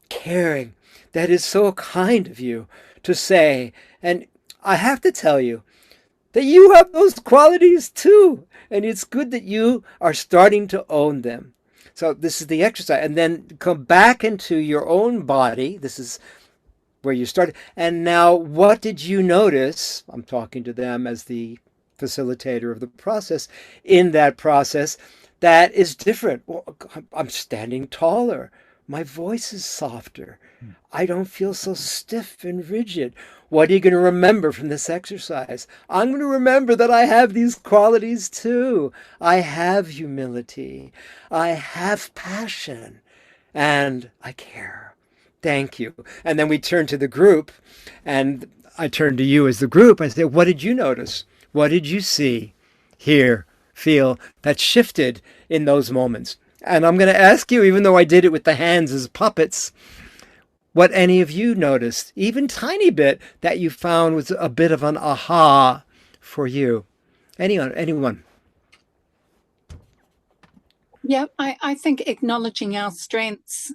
caring. That is so kind of you to say. And I have to tell you that you have those qualities too. And it's good that you are starting to own them. So this is the exercise. And then come back into your own body. This is where you started. And now, what did you notice? I'm talking to them as the facilitator of the process. In that process, that is different. Well, I'm standing taller. My voice is softer. I don't feel so stiff and rigid. What are you going to remember from this exercise? I'm going to remember that I have these qualities too. I have humility. I have passion. And I care. Thank you. And then we turn to the group, and I turn to you as the group. I say, what did you notice? What did you see, hear, feel that shifted in those moments? And I'm going to ask you, even though I did it with the hands as puppets, what any of you noticed, even tiny bit, that you found was a bit of an aha for you. Anyone? Yeah, I think acknowledging our strengths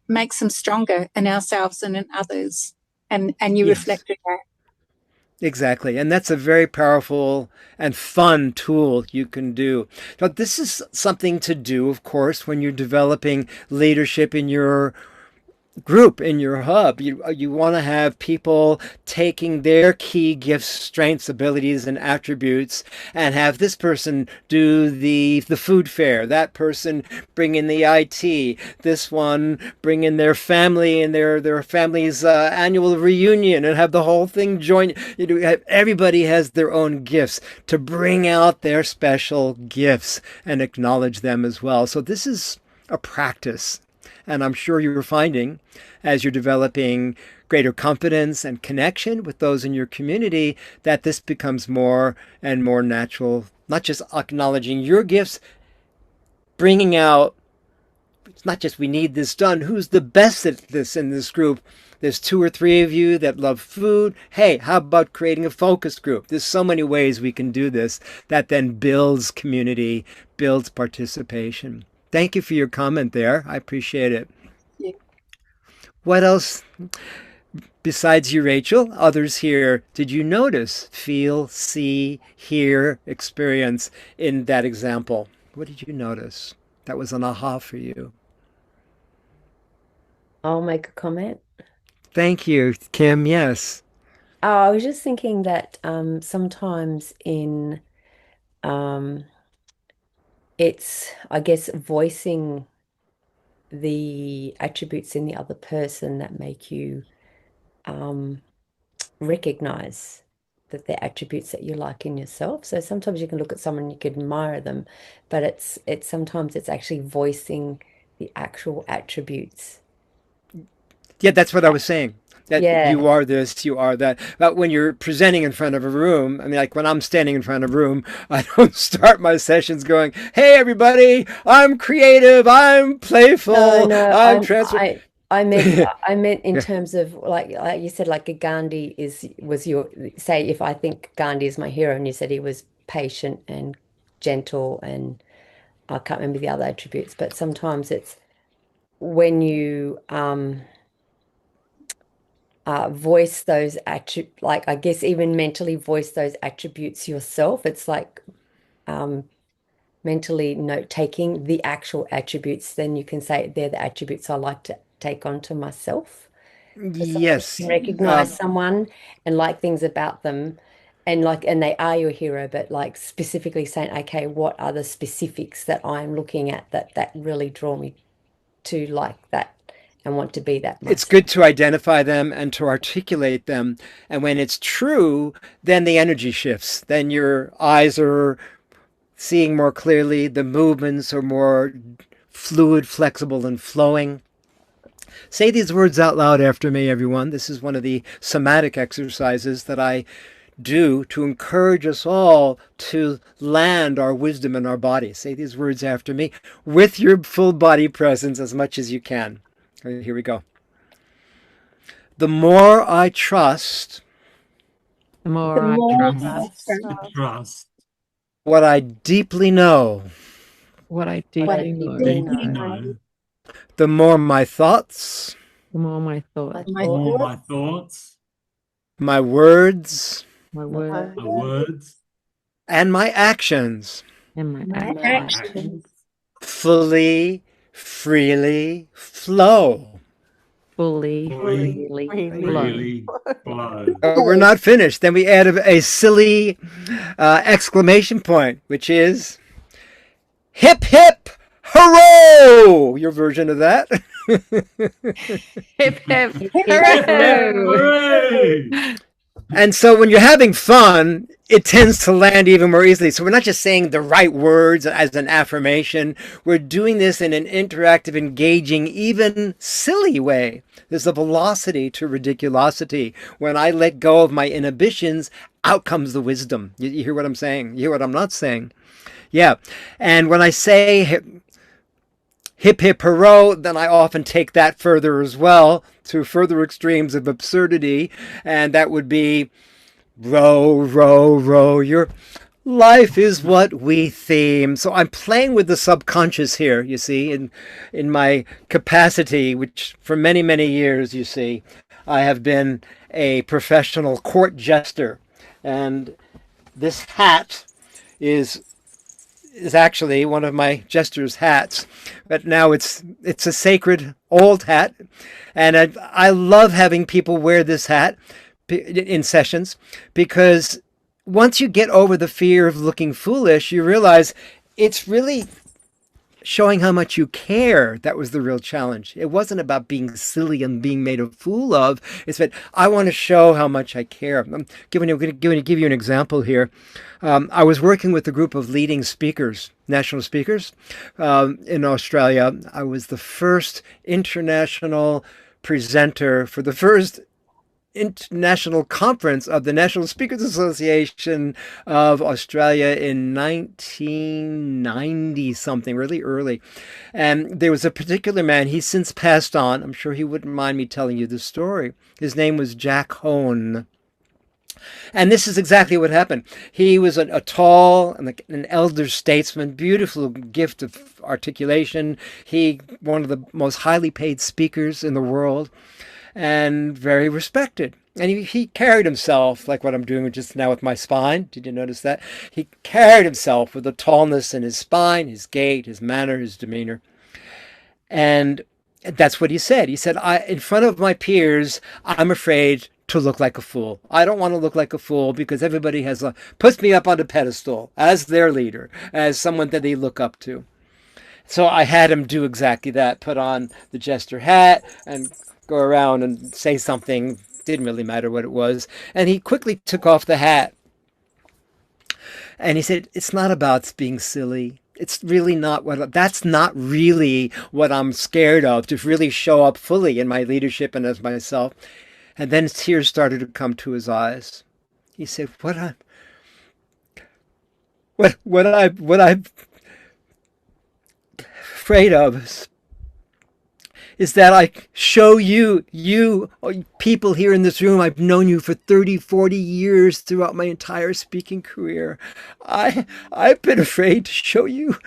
makes them stronger in ourselves and in others. And you Yes. reflected that. Exactly. And that's a very powerful and fun tool you can do. Now, this is something to do, of course, when you're developing leadership in your group, in your hub. You want to have people taking their key gifts, strengths, abilities, and attributes, and have this person do the food fair, that person bring in the IT, this one bring in their family and their family's annual reunion, and have the whole thing join. Everybody has their own gifts, to bring out their special gifts and acknowledge them as well. So this is a practice. And I'm sure you're finding, as you're developing greater confidence and connection with those in your community, that this becomes more and more natural, not just acknowledging your gifts, bringing out, it's not just we need this done, who's the best at this in this group? There's 2 or 3 of you that love food. Hey, how about creating a focus group? There's so many ways we can do this that then builds community, builds participation. Thank you for your comment there. I appreciate it. Yeah. What else, besides you, Rachel, others here, did you notice, feel, see, hear, experience in that example? What did you notice? that was an aha for you? I'll make a comment. Thank you, Kim. Yes. Oh, I was just thinking that sometimes it's, I guess, voicing the attributes in the other person that make you recognize that they're attributes that you like in yourself. So sometimes you can look at someone and you can admire them, but it's sometimes it's actually voicing the actual attributes. Yeah, that's what I was saying. That Yeah. you are this, you are that. But when you're presenting in front of a room, I mean, like when I'm standing in front of a room, I don't start my sessions going, "Hey, everybody, I'm creative, I'm playful, I'm transfer." I meant in terms of like you said, like a Gandhi was your, say, if I think Gandhi is my hero, and you said he was patient and gentle, and I can't remember the other attributes, but sometimes it's when you voice those attributes, like I guess even mentally voice those attributes yourself. It's like mentally note taking the actual attributes, then you can say they're the attributes I like to take onto myself. Yes. You can recognize someone and like things about them, and they are your hero, but like specifically saying, okay, what are the specifics that I'm looking at that really draw me to like that and want to be that myself. It's good to identify them and to articulate them. And when it's true, then the energy shifts. Then your eyes are seeing more clearly. The movements are more fluid, flexible, and flowing. Say these words out loud after me, everyone. This is one of the somatic exercises that I do to encourage us all to land our wisdom in our body. Say these words after me with your full body presence as much as you can. Here we go. The more I trust, The more I Trust. what I deeply know, what I deeply know, the more my thoughts, the more my thoughts, my thoughts, my words, my words, my words, and my actions and my actions fully, freely flow. fully flow. We're not finished. Then we add a silly exclamation point, which is hip, hip, hurrah! Your version of that. hip hip Hooray! And so when you're having fun, it tends to land even more easily. So we're not just saying the right words as an affirmation. We're doing this in an interactive, engaging, even silly way. There's a velocity to ridiculosity. When I let go of my inhibitions, out comes the wisdom. You hear what I'm saying? You hear what I'm not saying? Yeah. And when I say hip, hip, hurrah, then I often take that further as well to further extremes of absurdity. And that would be row, row, row. Your life is what we theme. So I'm playing with the subconscious here, you see, in my capacity, which for many, many years, you see, I have been a professional court jester. And this hat is actually one of my jester's hats, but now it's a sacred old hat, and I love having people wear this hat in sessions, because once you get over the fear of looking foolish, you realize it's really showing how much you care. That was the real challenge. It wasn't about being silly and being made a fool of. It's that I want to show how much I care. I'm going to give you an example here. I was working with a group of leading speakers, national speakers, in Australia. I was the first international presenter for the first international conference of the National Speakers Association of Australia in 1990 something, really early. And there was a particular man, he's since passed on. I'm sure he wouldn't mind me telling you the story. His name was Jack Hone. And this is exactly what happened. He was a tall and an elder statesman, beautiful gift of articulation. One of the most highly paid speakers in the world, and very respected. And he carried himself like what I'm doing just now with my spine. Did you notice that? He carried himself with a tallness in his spine, his gait, his manner, his demeanor. And that's what he said. He said, in front of my peers, I'm afraid to look like a fool. I don't want to look like a fool because everybody puts me up on a pedestal as their leader, as someone that they look up to. So I had him do exactly that, put on the jester hat and go around and say something. Didn't really matter what it was. And he quickly took off the hat. And he said, it's not about being silly. It's really not that's not really what I'm scared of, to really show up fully in my leadership and as myself. And then tears started to come to his eyes. He said, what I'm afraid of is that I show you people here in this room, I've known you for 30, 40 years throughout my entire speaking career. I've been afraid to show you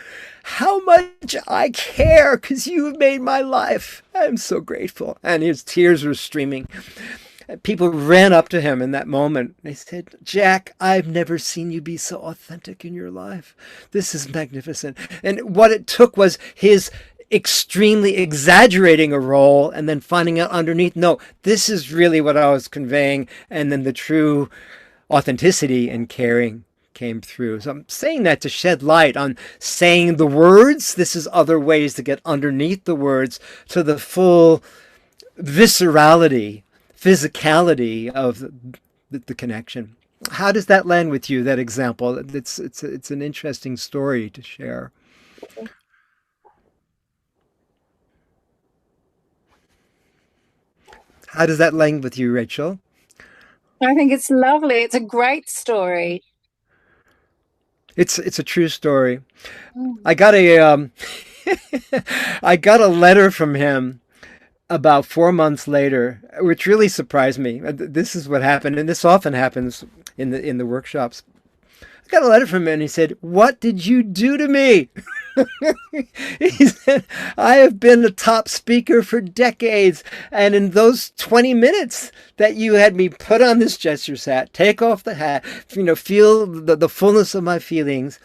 how much I care because you've made my life. I'm so grateful. And his tears were streaming. People ran up to him in that moment. They said, Jack, I've never seen you be so authentic in your life. This is magnificent. And what it took was his extremely exaggerating a role and then finding out underneath, no, this is really what I was conveying. And then the true authenticity and caring came through. So I'm saying that to shed light on saying the words. This is other ways to get underneath the words to the full viscerality, physicality of the connection. How does that land with you, that example? It's an interesting story to share. How does that land with you, Rachel? I think it's lovely. It's a great story. It's a true story. I got a I got a letter from him about 4 months later, which really surprised me. This is what happened, and this often happens in the workshops. I got a letter from him, and he said, "What did you do to me?" He said, "I have been a top speaker for decades, and in those 20 minutes that you had me put on this jester's hat, take off the hat, feel the fullness of my feelings,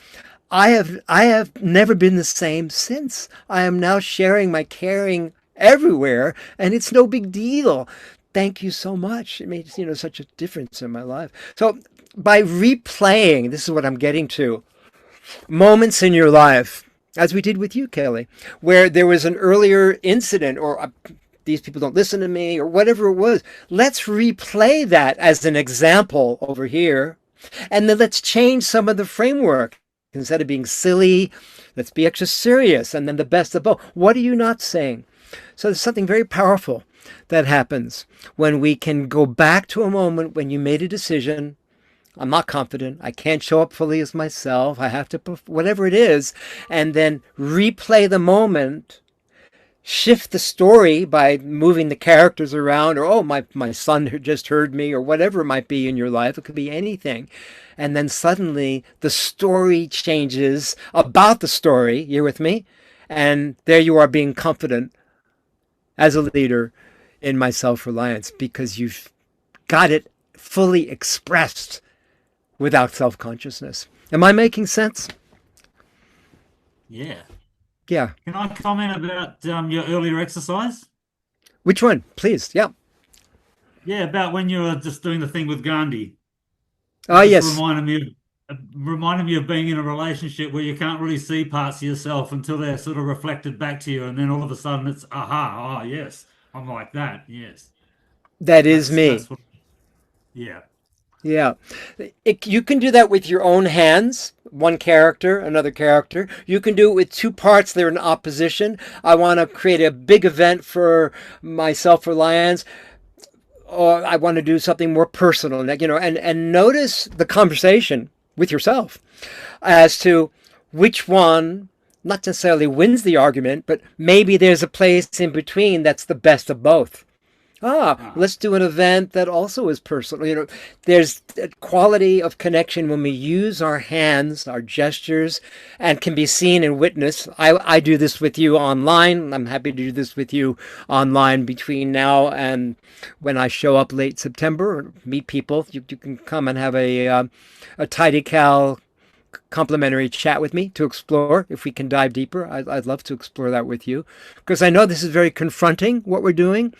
I have never been the same since. I am now sharing my caring everywhere, and it's no big deal. Thank you so much. It made such a difference in my life." So by replaying, this is what I'm getting to, moments in your life, as we did with you, Kelli, where there was an earlier incident or these people don't listen to me or whatever it was. Let's replay that as an example over here. And then let's change some of the framework. Instead of being silly, let's be extra serious. And then the best of both. What are you not saying? So there's something very powerful that happens when we can go back to a moment when you made a decision. I'm not confident. I can't show up fully as myself. I have to, whatever it is, and then replay the moment, shift the story by moving the characters around, or, oh, my son just heard me, or whatever it might be in your life. It could be anything. And then suddenly the story changes about the story. You're with me? And there you are being confident as a leader in my self-reliance because you've got it fully expressed without self-consciousness. Am I making sense? Yeah. Yeah. Can I comment about your earlier exercise? Which one? Please. Yeah. Yeah, about when you were just doing the thing with Gandhi. Oh, yes. Reminded me of being in a relationship where you can't really see parts of yourself until they're sort of reflected back to you. And then all of a sudden it's, aha, oh, yes, I'm like that. Yes. That is me. Yeah. Yeah. You can do that with your own hands, one character, another character. You can do it with two parts that are in opposition. I want to create a big event for my self-reliance, or I want to do something more personal, and notice the conversation with yourself as to which one not necessarily wins the argument, but maybe there's a place in between that's the best of both. Let's do an event that also is personal. There's a quality of connection when we use our hands, our gestures, and can be seen and witnessed. I do this with you online. I'm happy to do this with you online between now and when I show up late September, meet people. You can come and have a Tidy Cal complimentary chat with me to explore. If we can dive deeper, I'd love to explore that with you, because I know this is very confronting, what we're doing.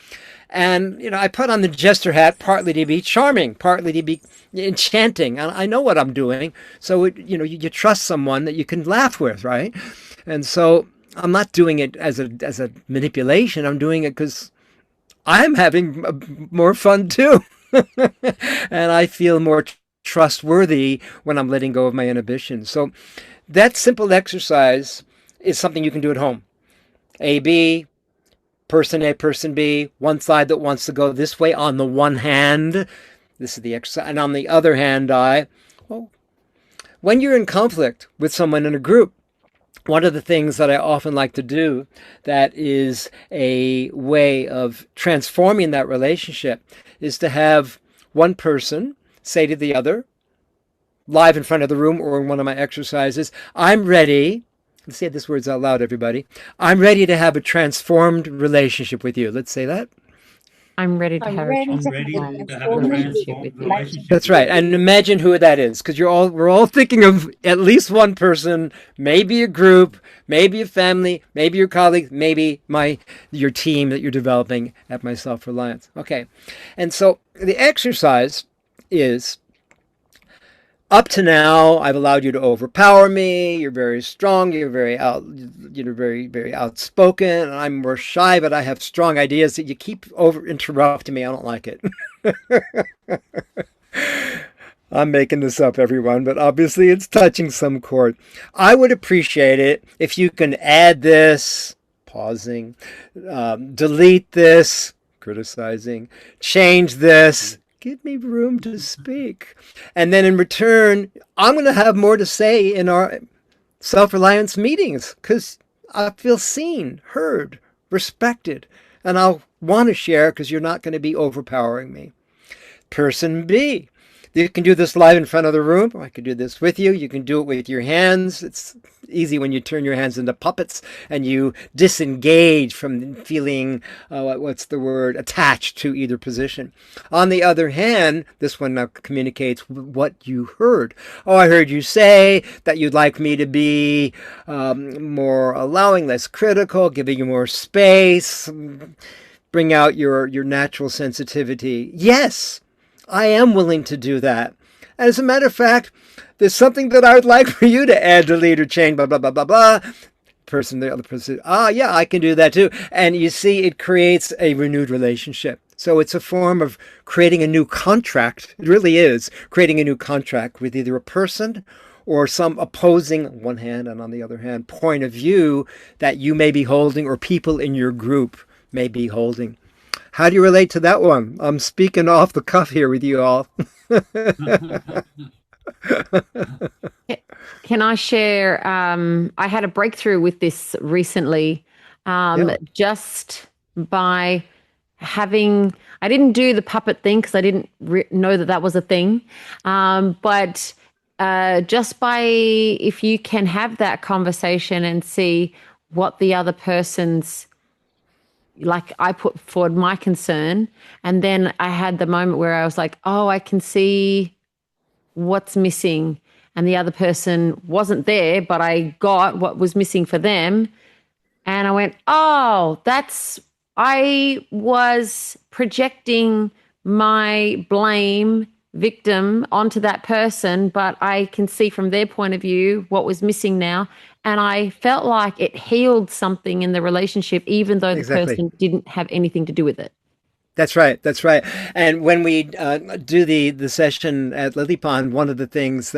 And, I put on the jester hat partly to be charming, partly to be enchanting. And I know what I'm doing. So, you trust someone that you can laugh with, right? And so I'm not doing it as a manipulation. I'm doing it because I'm having more fun too. And I feel more trustworthy when I'm letting go of my inhibitions. So that simple exercise is something you can do at home. A, person A, person B, one side that wants to go this way on the one hand. This is the exercise. And on the other hand, when you're in conflict with someone in a group, one of the things that I often like to do that is a way of transforming that relationship is to have one person say to the other, live in front of the room or in one of my exercises, I'm ready. Let's say these words out loud, everybody. I'm ready to have a transformed relationship with you. Let's say that. I'm ready to have a transformed relationship. That's right. And imagine who that is, because we're all thinking of at least one person, maybe a group, maybe a family, maybe your colleague, maybe your team that you're developing at My Self-Reliance. Okay. And so the exercise is, up to now, I've allowed you to overpower me. You're very strong. You're very very outspoken. And I'm more shy, but I have strong ideas that you keep interrupting me. I don't like it. I'm making this up, everyone, but obviously it's touching some chord. I would appreciate it if you can add this, pausing, delete this, criticizing, change this. Give me room to speak. And then in return, I'm going to have more to say in our self-reliance meetings because I feel seen, heard, respected. And I'll want to share because you're not going to be overpowering me. Person B. You can do this live in front of the room. I could do this with you. You can do it with your hands. It's easy when you turn your hands into puppets and you disengage from feeling, attached to either position. On the other hand, this one now communicates what you heard. I heard you say that you'd like me to be more allowing, less critical, giving you more space, bring out your natural sensitivity. Yes. I am willing to do that. And as a matter of fact, there's something that I would like for you to add, delete, or change, blah, blah, blah, blah, blah. The other person, yeah, I can do that too. And you see, it creates a renewed relationship. So it's a form of creating a new contract. It really is creating a new contract with either a person or some opposing, on one hand and on the other hand, point of view that you may be holding or people in your group may be holding. How do you relate to that one? I'm speaking off the cuff here with you all. Can I share? I had a breakthrough with this recently, just by having. I didn't do the puppet thing because I didn't know that was a thing, but just by, if you can have that conversation and see what the other person's. Like, I put forward my concern, and then I had the moment where I was like, I can see what's missing. And the other person wasn't there, but I got what was missing for them. And I went, I was projecting my blame victim onto that person, but I can see from their point of view what was missing now. And I felt like it healed something in the relationship, even though the person didn't have anything to do with it. That's right. That's right. And when we do the session at Lily Pond, one of the things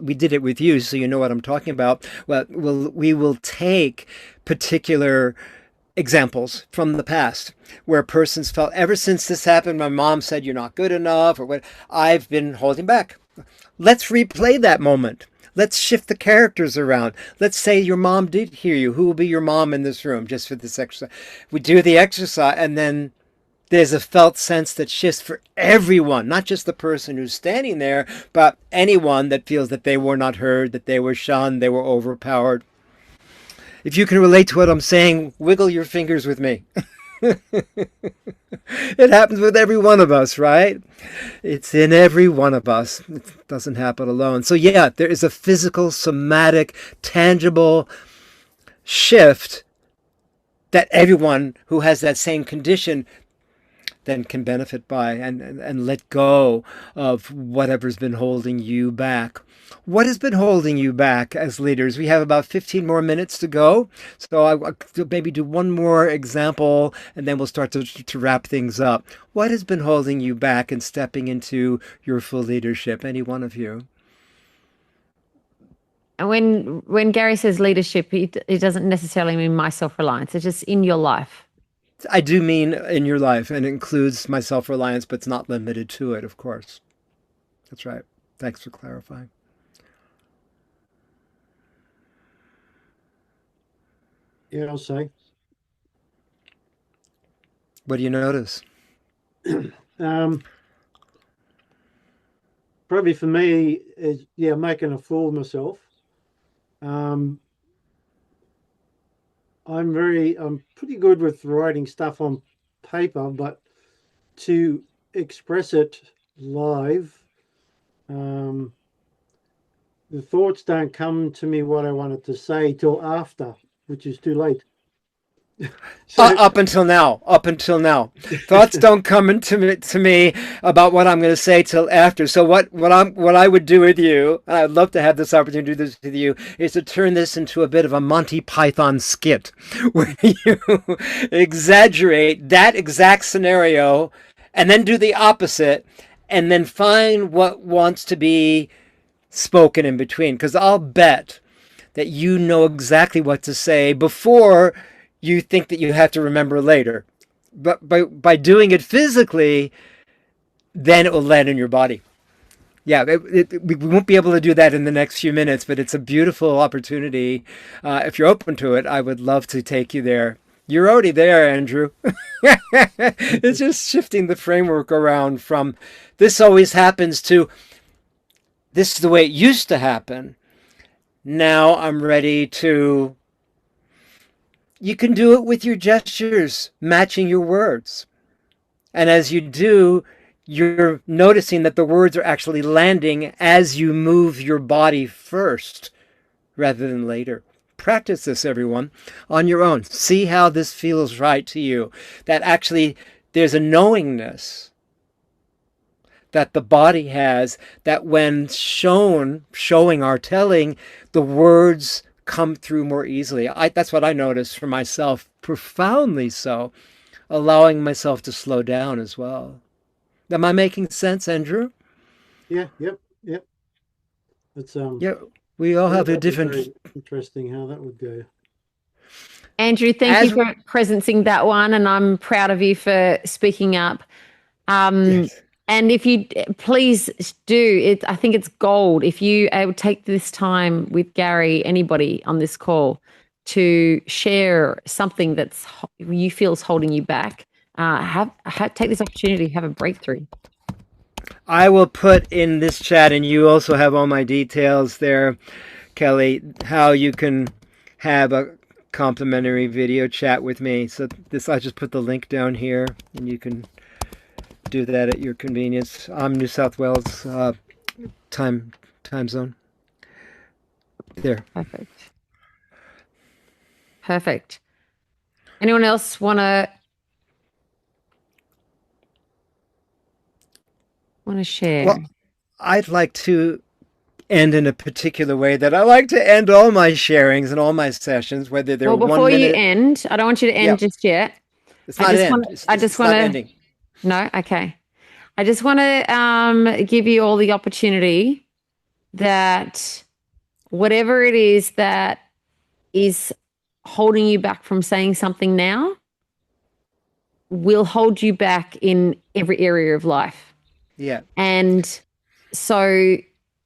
we did it with you, so you know what I'm talking about. We will take particular examples from the past where persons felt, ever since this happened, my mom said, you're not good enough, or what, I've been holding back. Let's replay that moment. Let's shift the characters around. Let's say your mom did hear you. Who will be your mom in this room just for this exercise? We do the exercise, and then there's a felt sense that shifts for everyone, not just the person who's standing there, but anyone that feels that they were not heard, that they were shunned, they were overpowered. If you can relate to what I'm saying, wiggle your fingers with me. It happens with every one of us, right? It's in every one of us. It doesn't happen alone. So yeah, there is a physical, somatic, tangible shift that everyone who has that same condition then can benefit by and let go of whatever's been holding you back. What has been holding you back as leaders? We have about 15 more minutes to go. So I'll maybe do one more example and then we'll start to wrap things up. What has been holding you back in stepping into your full leadership? Any one of you? And when Gary says leadership, it doesn't necessarily mean my self-reliance. It's just in your life. I do mean in your life, and it includes my self-reliance, but it's not limited to it, of course. That's right. Thanks for clarifying. Yeah, I'll say. What do you notice? Probably for me is, making a fool of myself. I'm pretty good with writing stuff on paper, but to express it live, the thoughts don't come to me what I wanted to say till after, which is too late. Up until now. Thoughts don't come to me about what I'm going to say till after. So what I would do with you, and I'd love to have this opportunity to do this with you, is to turn this into a bit of a Monty Python skit where you exaggerate that exact scenario and then do the opposite and then find what wants to be spoken in between. Because I'll bet that you know exactly what to say before you think that you have to remember later. But by doing it physically, then it will land in your body. Yeah, we won't be able to do that in the next few minutes, but it's a beautiful opportunity. If you're open to it, I would love to take you there. You're already there, Andrew. It's just shifting the framework around from this always happens to this is the way it used to happen. Now I'm ready to... You can do it with your gestures, matching your words. And as you do, you're noticing that the words are actually landing as you move your body first, rather than later. Practice this, everyone, on your own. See how this feels right to you. That actually there's a knowingness that the body has, that when showing or telling, the words come through more easily. That's what I noticed for myself, profoundly so, allowing myself to slow down as well. Am I making sense, Andrew? Yeah, yep. It's yeah, we all have a different... Very interesting how that would go. Andrew, thank you for presencing that one, and I'm proud of you for speaking up. Yes. And if you please do it, I think it's gold. If you take this time with Gary, anybody on this call, to share something that's you feel is holding you back, take this opportunity to have a breakthrough. I will put in this chat, and you also have all my details there, Kelli, how you can have a complimentary video chat with me. So I just put the link down here, and you can do that at your convenience. I'm New South Wales time zone. There. Perfect. Anyone else want to share? Well, I'd like to end in a particular way that I like to end all my sharings and all my sessions, whether they're 1 minute. Before you end, I don't want you to end just yet. It's not ending. No? Okay. I just want to give you all the opportunity that whatever it is that is holding you back from saying something now will hold you back in every area of life. Yeah. And so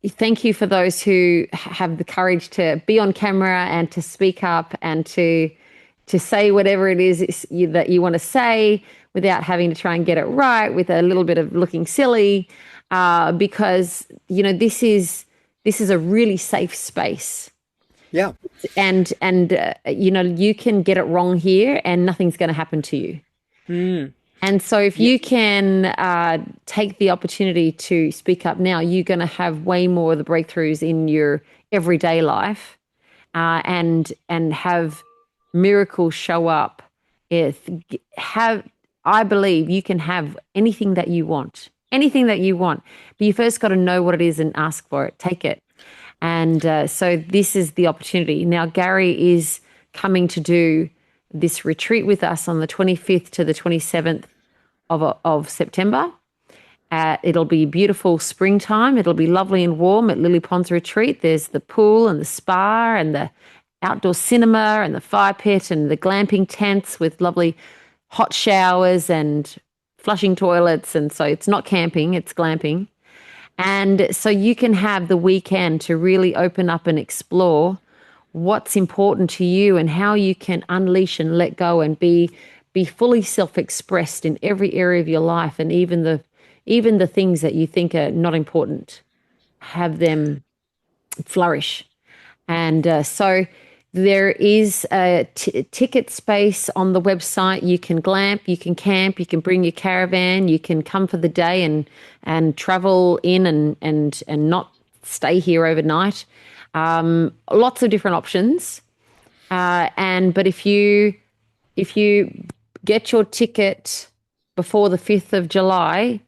thank you for those who have the courage to be on camera and to speak up and to say whatever it is that you want to say without having to try and get it right with a little bit of looking silly, because, you know, this is a really safe space. Yeah. And you know, you can get it wrong here and nothing's going to happen to you. Mm. And so if you can take the opportunity to speak up now, you're going to have way more of the breakthroughs in your everyday life, and have miracles show up. I believe you can have anything that you want, but you first got to know what it is and ask for it, take it. And so this is the opportunity. Now, Gary is coming to do this retreat with us on the 25th to the 27th of September. It'll be beautiful springtime. It'll be lovely and warm at Lily Pond's retreat. There's the pool and the spa and the outdoor cinema and the fire pit and the glamping tents with lovely hot showers and flushing toilets. And so it's not camping, it's glamping. And so you can have the weekend to really open up and explore what's important to you and how you can unleash and let go and be fully self-expressed in every area of your life, and even the things that you think are not important, have them flourish. And so there is a ticket space on the website. You can glamp, you can camp, you can bring your caravan, you can come for the day and travel in and not stay here overnight. Lots of different options. But if you get your ticket before the 5th of July,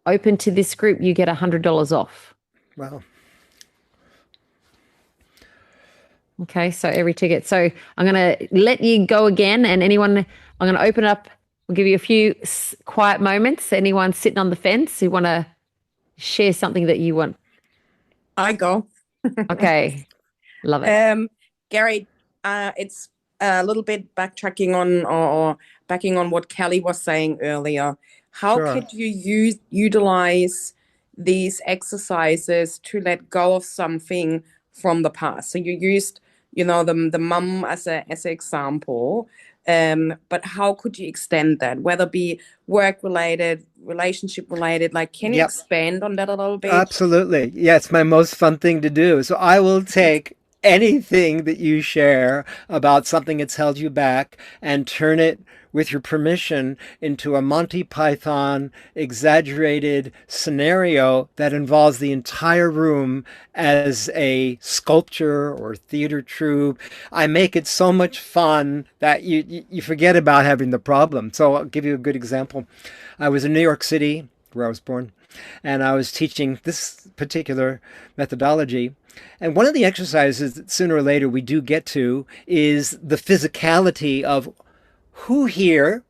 open to this group, you get $100 off. Wow. Okay, so every ticket. So I'm going to let you go again, and I'm going to open up. We'll give you a few quiet moments. Anyone sitting on the fence who want to share something that you want? I go. Okay, love it. Gary, it's a little bit backtracking on or backing on what Kelli was saying earlier. How Sure. could you utilize these exercises to let go of something from the past? So you used, you know, the mum as an example, but how could you extend that, whether it be work related, relationship related? Like, can you Yep. expand on that a little bit? Absolutely. Yeah, it's my most fun thing to do. So I will take anything that you share about something that's held you back and turn it, with your permission, into a Monty Python exaggerated scenario that involves the entire room as a sculpture or theater troupe. I make it so much fun that you forget about having the problem. So I'll give you a good example. I was in New York City, where I was born, and I was teaching this particular methodology. And one of the exercises that sooner or later we do get to is the physicality of who here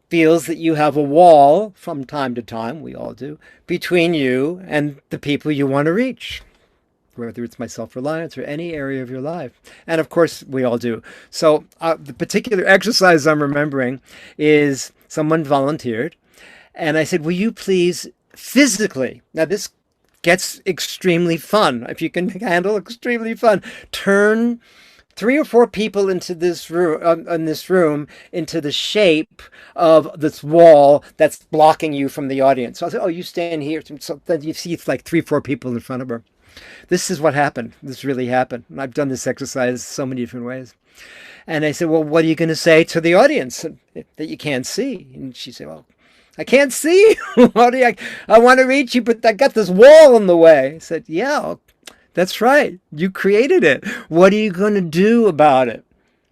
feels that you have a wall from time to time, we all do, between you and the people you want to reach, whether it's my self-reliance or any area of your life. And of course, we all do. So the particular exercise I'm remembering is someone volunteered, and I said, will you please physically, now this gets extremely fun, if you can handle extremely fun, turn 3 or 4 people into this room, into the shape of this wall that's blocking you from the audience. So I said, oh, you stand here. So then you see it's like 3 or 4 people in front of her. This is what happened. This really happened. And I've done this exercise so many different ways. And I said, well, what are you going to say to the audience that you can't see? And she said, well, I can't see you. I want to reach you, but I got this wall in the way. I said, yeah, that's right. You created it. What are you going to do about it?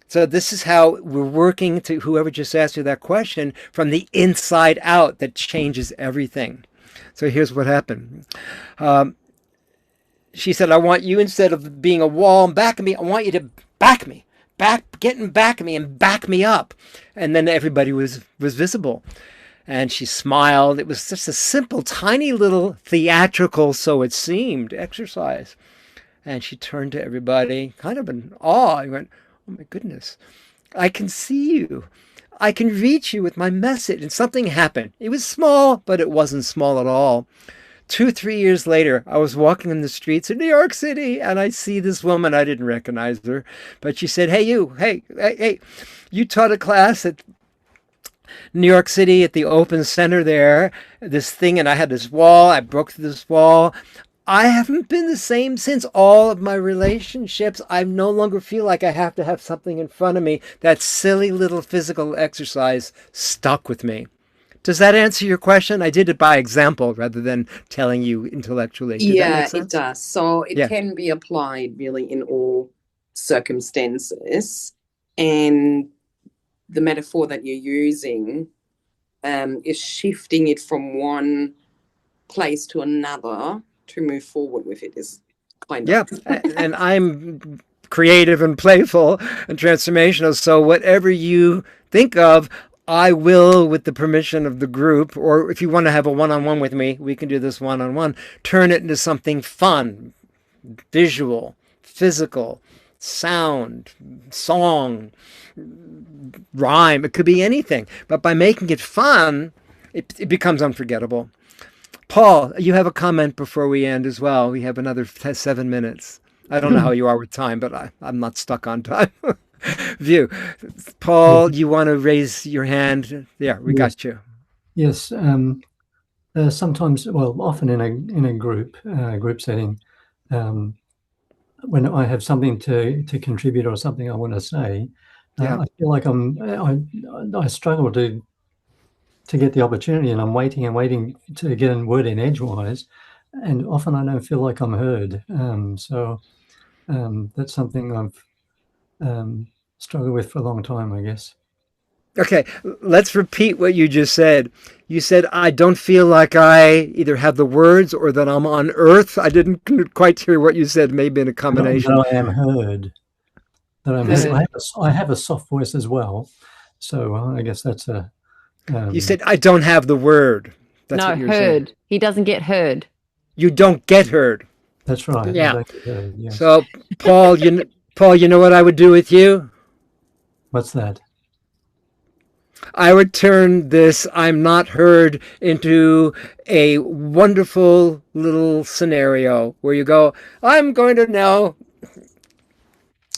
So this is how we're working to whoever just asked you that question from the inside out. That changes everything. So here's what happened. She said, I want you, instead of being a wall and back of me, I want you to back me, get in back of me and back me up. And then everybody was visible. And she smiled. It was just a simple, tiny little theatrical, so it seemed, exercise. And she turned to everybody, kind of in awe. I went, oh my goodness, I can see you. I can reach you with my message. And something happened. It was small, but it wasn't small at all. 2-3 years later, I was walking in the streets of New York City, and I see this woman. I didn't recognize her, but she said, hey, you taught a class at New York City at the Open Center there, this thing, and I had this wall. I broke through this wall. I haven't been the same since. All of my relationships, I no longer feel like I have to have something in front of me. That silly little physical exercise stuck with me. Does that answer your question? I did it by example rather than telling you intellectually. Did that make sense? It does. So it can be applied really in all circumstances. And the metaphor that you're using is shifting it from one place to another to move forward with it is kind of. Yeah, and I'm creative and playful and transformational. So whatever you think of, I will, with the permission of the group, or if you want to have a one-on-one with me, we can do this one-on-one, turn it into something fun, visual, physical, sound, song, rhyme. It could be anything. But by making it fun, it becomes unforgettable. Paul, you have a comment before we end as well. We have another 7 minutes. I don't know how you are with time, but I'm not stuck on time. View. Paul, you want to raise your hand? Yeah, we got you. Yes. Sometimes, well, often in a group setting, when I have something to contribute or something I want to say, I feel like I struggle to get the opportunity, and I'm waiting to get a word in edgewise, and often I don't feel like I'm heard. So that's something I've struggled with for a long time, I guess. Okay, let's repeat what you just said. You said, I don't feel like I either have the words or that I'm on earth. I didn't quite hear what you said, maybe in a combination. That I am heard. That I'm heard. I have a soft voice as well. So I guess that's a... you said, I don't have the word. That's no, what you're heard. saying. He doesn't get heard. You don't get heard. That's right. Yeah. Yes. So, Paul, you know what I would do with you? What's that? I would turn this I'm not heard into a wonderful little scenario where you go, I'm going to now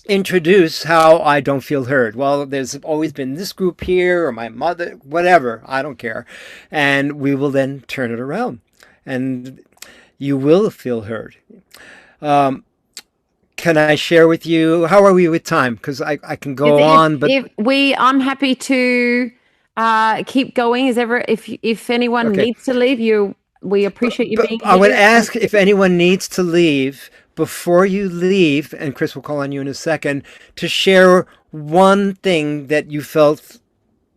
introduce how I don't feel heard. Well, there's always been this group here, or my mother, whatever, I don't care. And we will then turn it around and you will feel heard. Can I share with you, how are we with time? Because I can go on, but I'm happy to keep going. If anyone needs to leave, we appreciate you being here. I would ask if anyone needs to leave, before you leave, and Chris will call on you in a second, to share one thing that you felt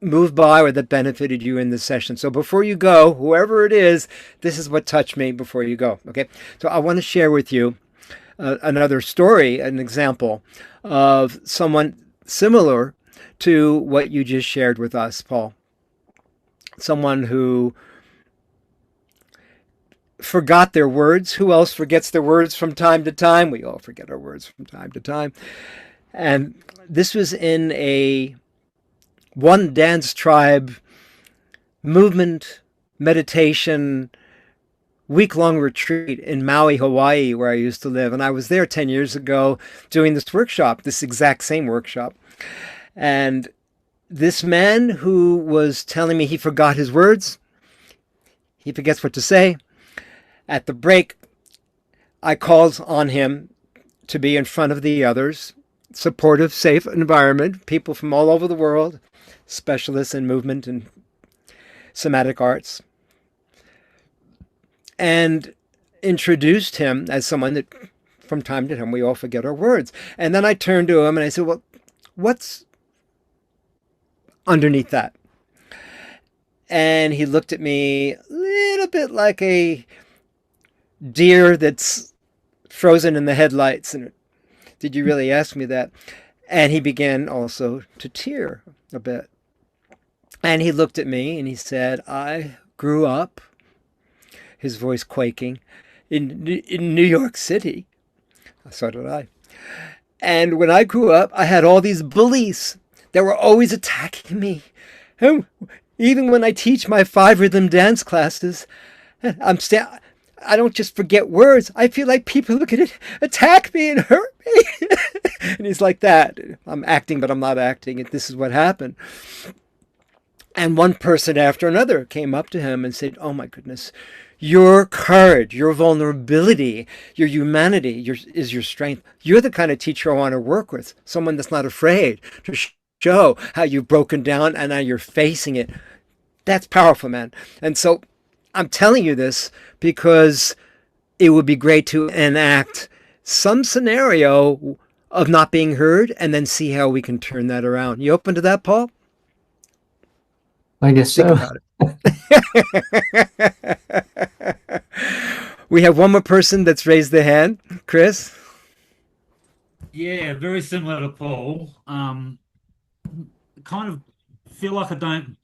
moved by or that benefited you in this session. So before you go, whoever it is, this is what touched me before you go. Okay, so I want to share with you another story, an example of someone similar to what you just shared with us, Paul. Someone who forgot their words. Who else forgets their words from time to time? We all forget our words from time to time. And this was in a one dance tribe movement, meditation, week-long retreat in Maui, Hawaii, where I used to live. And I was there 10 years ago doing this workshop, this exact same workshop. And this man who was telling me he forgot his words, he forgets what to say. At the break, I called on him to be in front of the others, supportive, safe environment, people from all over the world, specialists in movement and somatic arts, and introduced him as someone that from time to time we all forget our words. And then I turned to him and I said, well, what's underneath that? And he looked at me a little bit like a deer that's frozen in the headlights. And did you really ask me that? And he began also to tear a bit. And he looked at me and he said, I grew up, his voice quaking, in New York City. So did I. And when I grew up, I had all these bullies that were always attacking me. And even when I teach my 5-rhythm dance classes, I don't just forget words. I feel like people are going to attack me and hurt me. And he's like that. I'm acting, but I'm not acting. This is what happened. And one person after another came up to him and said, "Oh my goodness, your courage, your vulnerability, your humanity is your strength. You're the kind of teacher I want to work with, someone that's not afraid to show how you've broken down and how you're facing it." That's powerful, man. And so I'm telling you this because it would be great to enact some scenario of not being heard and then see how we can turn that around. You open to that, Paul? I guess Think so. about it. We have one more person that's raised their hand. Chris? Yeah, very similar to Paul. Kind of feel like I'm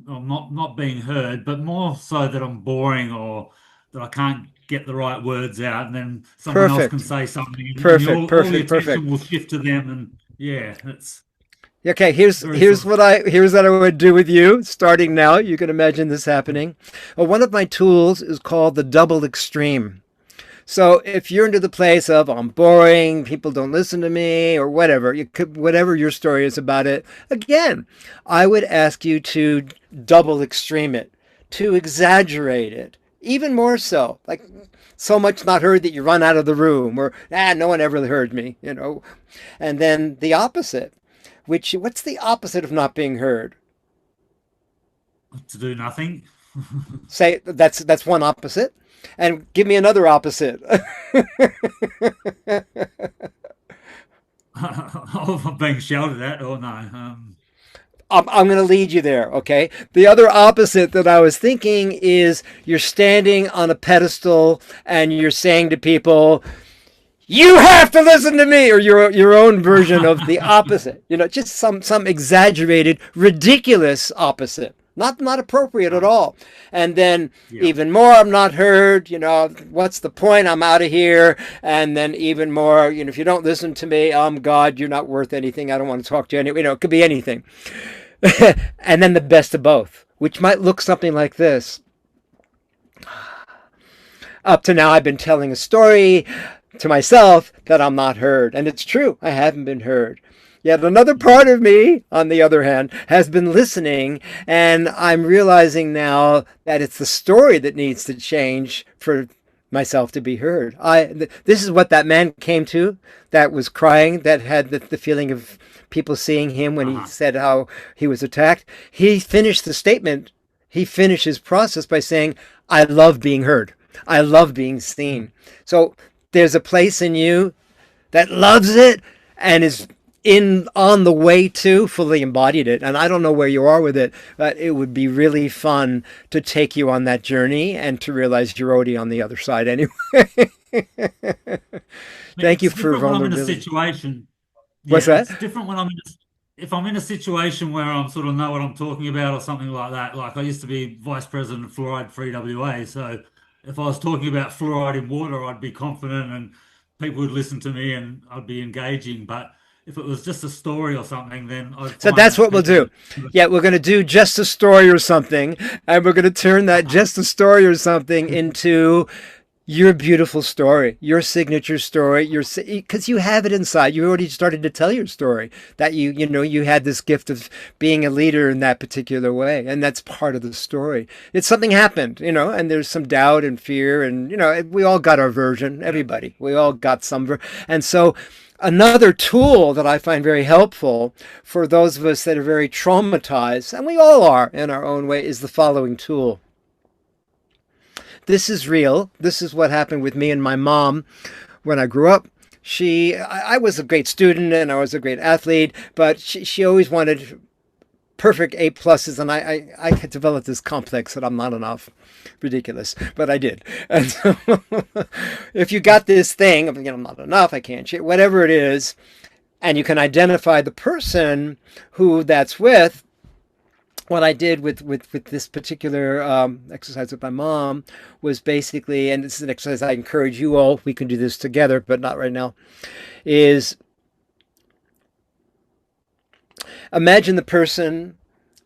not being heard, but more so that I'm boring or that I can't get the right words out, and then someone else can say something, and all the attention will shift to them, and yeah, it's okay. Here's what I would do with you starting now. You can imagine this happening. One of my tools is called the double extreme. So if you're into the place of I'm boring, people don't listen to me, or whatever, whatever your story is about it, again, I would ask you to double extreme it, to exaggerate it, even more so, like so much not heard that you run out of the room, or no one ever heard me, you know. And then the opposite, what's the opposite of not being heard? To do nothing. Say that's one opposite. And give me another opposite. I'm being shouted at, or no? I'm going to lead you there, okay? The other opposite that I was thinking is you're standing on a pedestal and you're saying to people, "You have to listen to me," or your own version of the opposite. You know, just some exaggerated, ridiculous opposite. Not appropriate at all. And then even more, I'm not heard, you know, what's the point? I'm out of here. And then even more, you know, if you don't listen to me, God, you're not worth anything. I don't want to talk to you anyway. You know, it could be anything. And then the best of both, which might look something like this. Up to now, I've been telling a story to myself that I'm not heard. And it's true. I haven't been heard. Yet another part of me, on the other hand, has been listening, and I'm realizing now that it's the story that needs to change for myself to be heard. This is what that man came to, that was crying, that had the feeling of people seeing him when he said how he was attacked. He finished the statement, he finished his process by saying, "I love being heard. I love being seen." So there's a place in you that loves it and is on the way to fully embodied it. And I don't know where you are with it, but it would be really fun to take you on that journey and to realize you're already on the other side anyway. Thank you for vulnerability. When I'm in a situation. What's that? It's different when if I'm in a situation where I'm sort of know what I'm talking about or something like that. Like I used to be vice president of Fluoride Free WA. So if I was talking about fluoride in water, I'd be confident and people would listen to me and I'd be engaging. But if it was just a story or something, then so that's what we'll do. Yeah, we're going to do just a story or something, and we're going to turn that just a story or something into your beautiful story, your signature story, because you have it inside. You already started to tell your story that you had this gift of being a leader in that particular way, and that's part of the story. It's something happened, and there's some doubt and fear, and we all got our version. Everybody, we all got some, and so. Another tool that I find very helpful for those of us that are very traumatized, and we all are in our own way, is the following tool. This is real. This is what happened with me and my mom when I grew up. I was a great student and I was a great athlete, but she always wanted perfect A+, and I had developed this complex that I'm not enough. Ridiculous, but I did. And so if you got this thing, I'm not enough, I can't share, whatever it is, and you can identify the person who that's with. What I did with this particular exercise with my mom was basically, and this is an exercise I encourage you all, we can do this together, but not right now, is imagine the person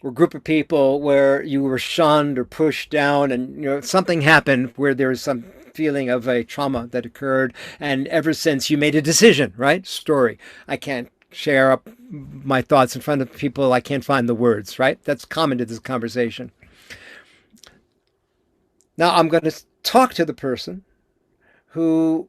or group of people where you were shunned or pushed down, and something happened where there was some feeling of a trauma that occurred, and ever since you made a decision, right? Story. I can't share up my thoughts in front of people. I can't find the words, right? That's common to this conversation. Now I'm going to talk to the person who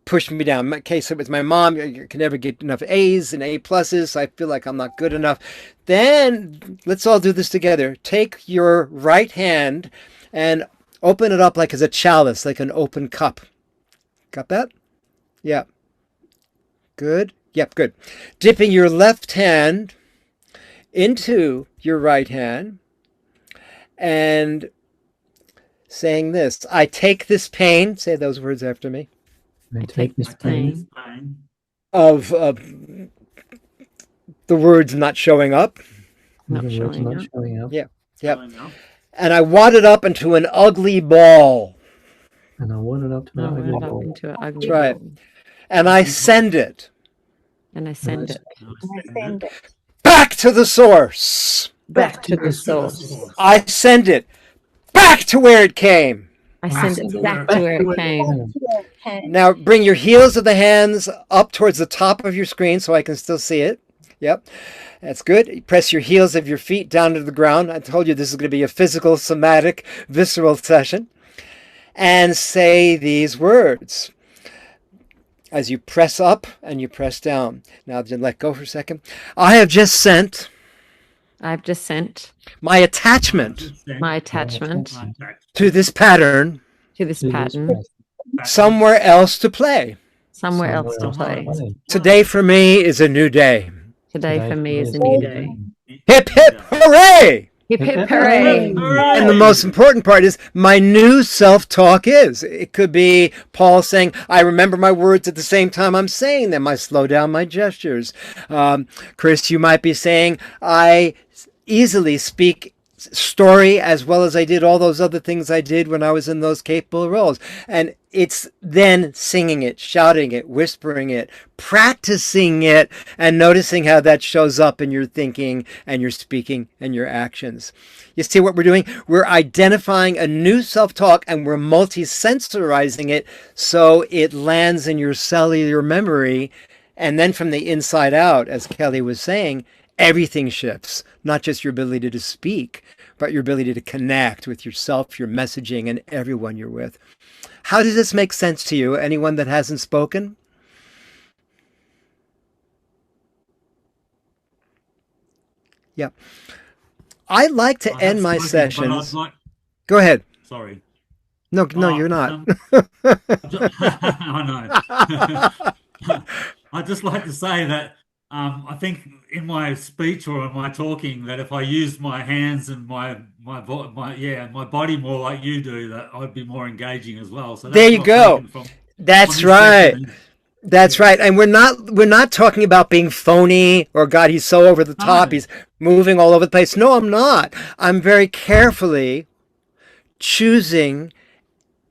pushed me down. In my case, it was my mom. You can never get enough A's and A pluses. I feel like I'm not good enough. Then let's all do this together. Take your right hand and open it up like as a chalice, like an open cup. Got that? Yeah. Good. Yep, good. Dipping your left hand into your right hand and saying this. I take this pain. Say those words after me. I take this pain of the words not showing up. Not showing up. Yeah. Yep. And I wad it up into an ugly ball. And I wad it up to an ugly ball. Into an ugly Right. ball. And I send it. And I send it back to the source. back to the source. I send it back to where it came. I send it back to where it came. Now bring your heels of the hands up towards the top of your screen so I can still see it. Yep. That's good. Press your heels of your feet down to the ground. I told you this is going to be a physical, somatic, visceral session. And say these words as you press up and you press down. Now just let go for a second. I have just sent my attachment to this pattern somewhere else to play. Today for me is a new day. Today for me is a new day. Hip, hip, hooray! Hip, hip, hooray! And the most important part is my new self-talk is. It could be Paul saying, I remember my words at the same time I'm saying them. I slow down my gestures. Chris, you might be saying, I easily speak story as well as I did all those other things I did when I was in those capable roles. And it's then singing it, shouting it, whispering it, practicing it, and noticing how that shows up in your thinking and your speaking and your actions. You see what we're doing? We're identifying a new self-talk and we're multi-sensorizing it so it lands in your cellular memory. And then from the inside out, as Kelli was saying, everything shifts, not just your ability to speak, but your ability to connect with yourself, your messaging, and everyone you're with. How does this make sense to you? Anyone that hasn't spoken? Yeah. I like to end my sessions. Go ahead. Sorry. No, you're not. I know. I'd just like to say that I think in my speech or in my talking that if I used my hands and my body more like you do, that I'd be more engaging as well. So there you go. That's right. That's right. And we're not talking about being phony or God, he's so over the top. He's moving all over the place. No, I'm not. I'm very carefully choosing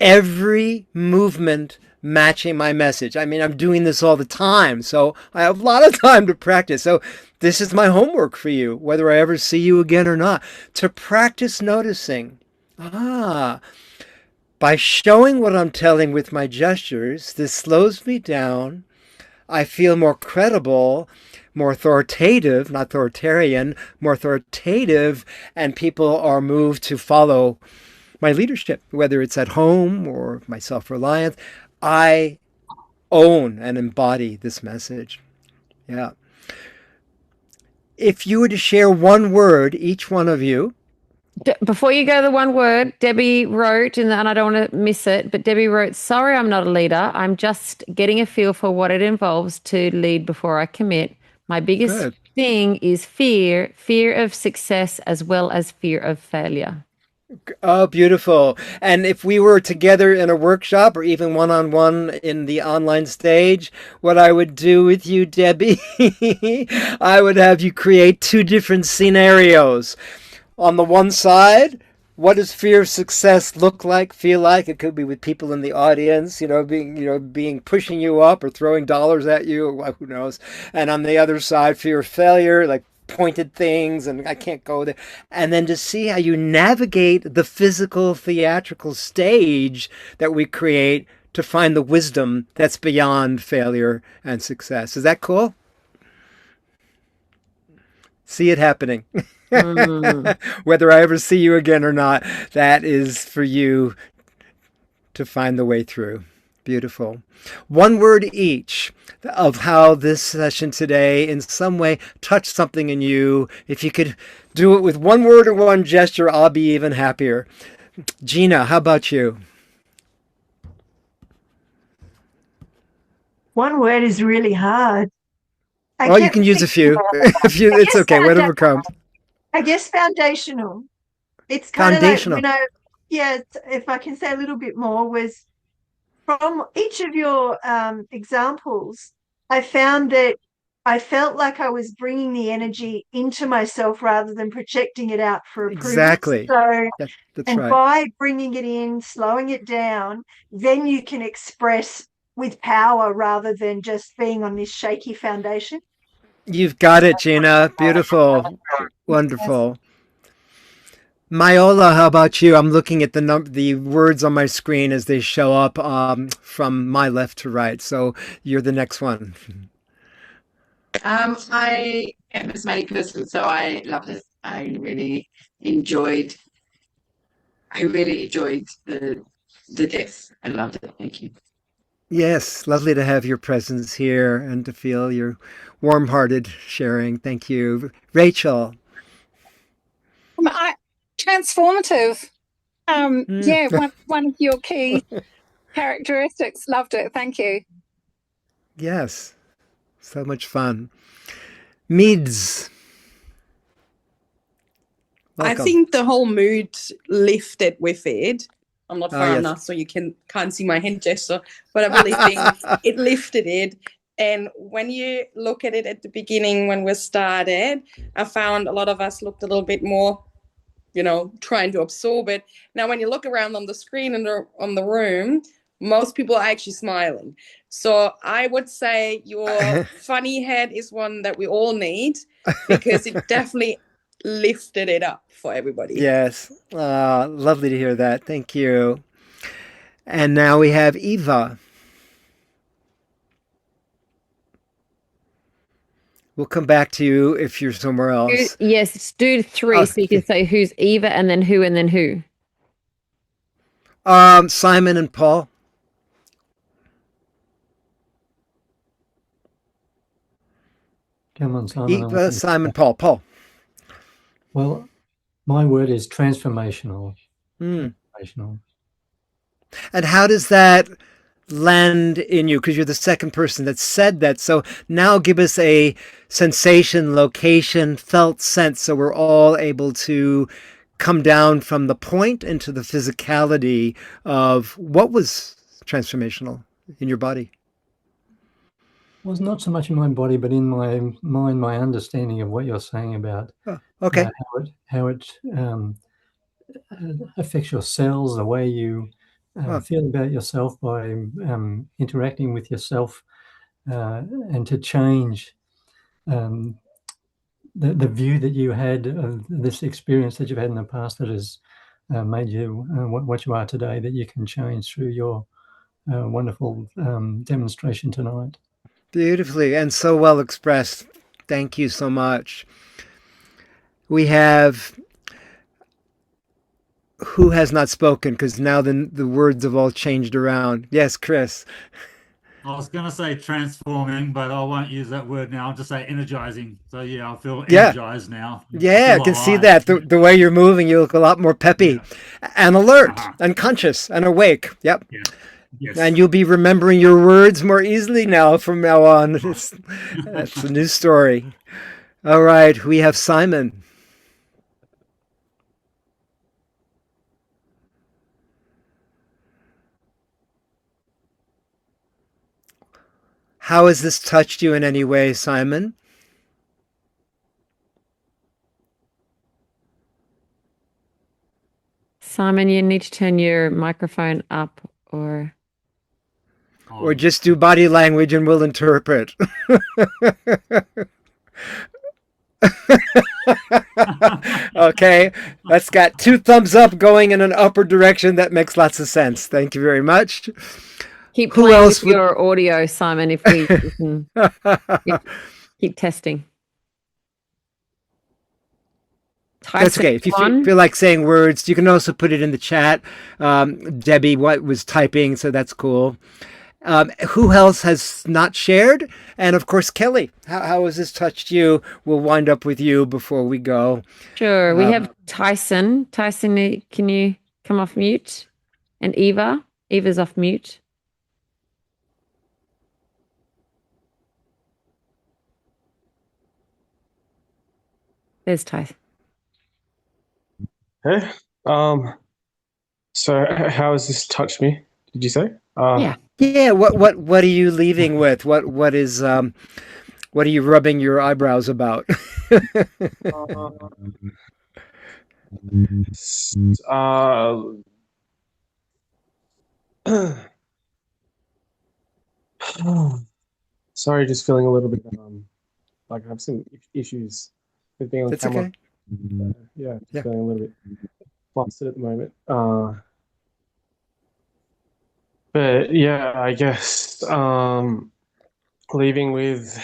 every movement matching my message. I mean, I'm doing this all the time, so I have a lot of time to practice. So this is my homework for you, whether I ever see you again or not, to practice noticing. By showing what I'm telling with my gestures, this slows me down. I feel more credible, more authoritative, not authoritarian, more authoritative, and people are moved to follow my leadership, whether it's at home or my self-reliance. I own and embody this message. Yeah. If you were to share one word, each one of you. Before you go to the one word, Debbie wrote, and I don't want to miss it, but Debbie wrote, sorry, I'm not a leader. I'm just getting a feel for what it involves to lead before I commit. My biggest thing is fear of success as well as fear of failure. Oh, beautiful. And if we were together in a workshop or even one-on-one in the online stage, what I would do with you, Debbie, I would have you create two different scenarios. On the one side, what does fear of success look like, feel like? It could be with people in the audience, being pushing you up or throwing dollars at you, or who knows. And on the other side, fear of failure, like pointed things and I can't go there. And then to see how you navigate the physical theatrical stage that we create to find the wisdom that's beyond failure and success. Is that cool? See it happening. Mm. Whether I ever see you again or not, that is for you to find the way through. Beautiful. One word each of how this session today in some way touched something in you. If you could do it with one word or one gesture, I'll be even happier. Gina, how about you? One word is really hard. Oh, you can use a few. It's okay, whatever comes. I guess foundational. It's kind of like, Foundational. if I can say a little bit more, was from each of your examples, I found that I felt like I was bringing the energy into myself rather than projecting it out for approval. Exactly. So, That's right. by bringing it in, slowing it down, then you can express with power rather than just being on this shaky foundation. You've got it, Gina. Beautiful. Wonderful. Myola, how about you? I'm looking at the words on my screen as they show up from my left to right. So you're the next one. I am a smiling person, so I loved it. I really enjoyed the depth. I loved it. Thank you. Yes, lovely to have your presence here and to feel your warm-hearted sharing. Thank you. Rachel. Transformative. Yeah, one of your key characteristics. Loved it. Thank you. Yes, so much fun. Meads. Welcome. I think the whole mood lifted with it. I'm not far yes. enough, so you can't see my hand gesture, but I really think it lifted it. And when you look at it at the beginning, when we started, I found a lot of us looked a little bit more, trying to absorb it. Now, when you look around on the screen and on the room, most people are actually smiling. So I would say your funny head is one that we all need, because it definitely lifted it up for everybody. Yes. Lovely to hear that. Thank you. And now we have Eva. We'll come back to you if you're somewhere else. Yes, do three so you can say who's Eva and then who. Simon and Paul. Come on, Simon. Eva, Simon, Paul. Well, my word is transformational. Transformational. And how does that land in you? Because you're the second person that said that. So now give us a sensation, location, felt sense, so we're all able to come down from the point into the physicality of what was transformational in your body. Well, not so much in my body, but in my mind, my understanding of what you're saying about how it affects your cells, the way you feel about yourself by interacting with yourself, and to change the view that you had of this experience that you've had in the past that has made you what you are today, that you can change through your wonderful demonstration tonight. Beautifully and so well expressed. Thank you so much. We have who has not spoken, because now the words have all changed around. Yes, Chris. I was going to say transforming, but I won't use that word now. I'll just say energizing. So yeah, I feel energized now. Yeah, I can see that. The way you're moving, you look a lot more peppy and alert and conscious and awake. Yep. Yeah. Yes. And you'll be remembering your words more easily now from now on. That's a new story. All right, we have Simon. How has this touched you in any way, Simon? Simon, you need to turn your microphone up or just do body language and we'll interpret. Okay, that's got 2 thumbs up going in an upward direction. That makes lots of sense. Thank you very much. Keep playing with your audio, Simon, if we can keep testing. That's okay. If you feel like saying words, you can also put it in the chat. Debbie was typing, so that's cool. Who else has not shared? And of course, Kelly, how has this touched you? We'll wind up with you before we go. Sure. We have Tyson. Tyson, can you come off mute? And Eva. Eva's off mute. There's Tyson. Hey, so how has this touched me? Did you say? Yeah. What are you leaving with? What are you rubbing your eyebrows about? Sorry, just feeling a little bit like I have some issues with being on That's camera. okay. Feeling a little bit flustered at the moment. But yeah, I guess leaving with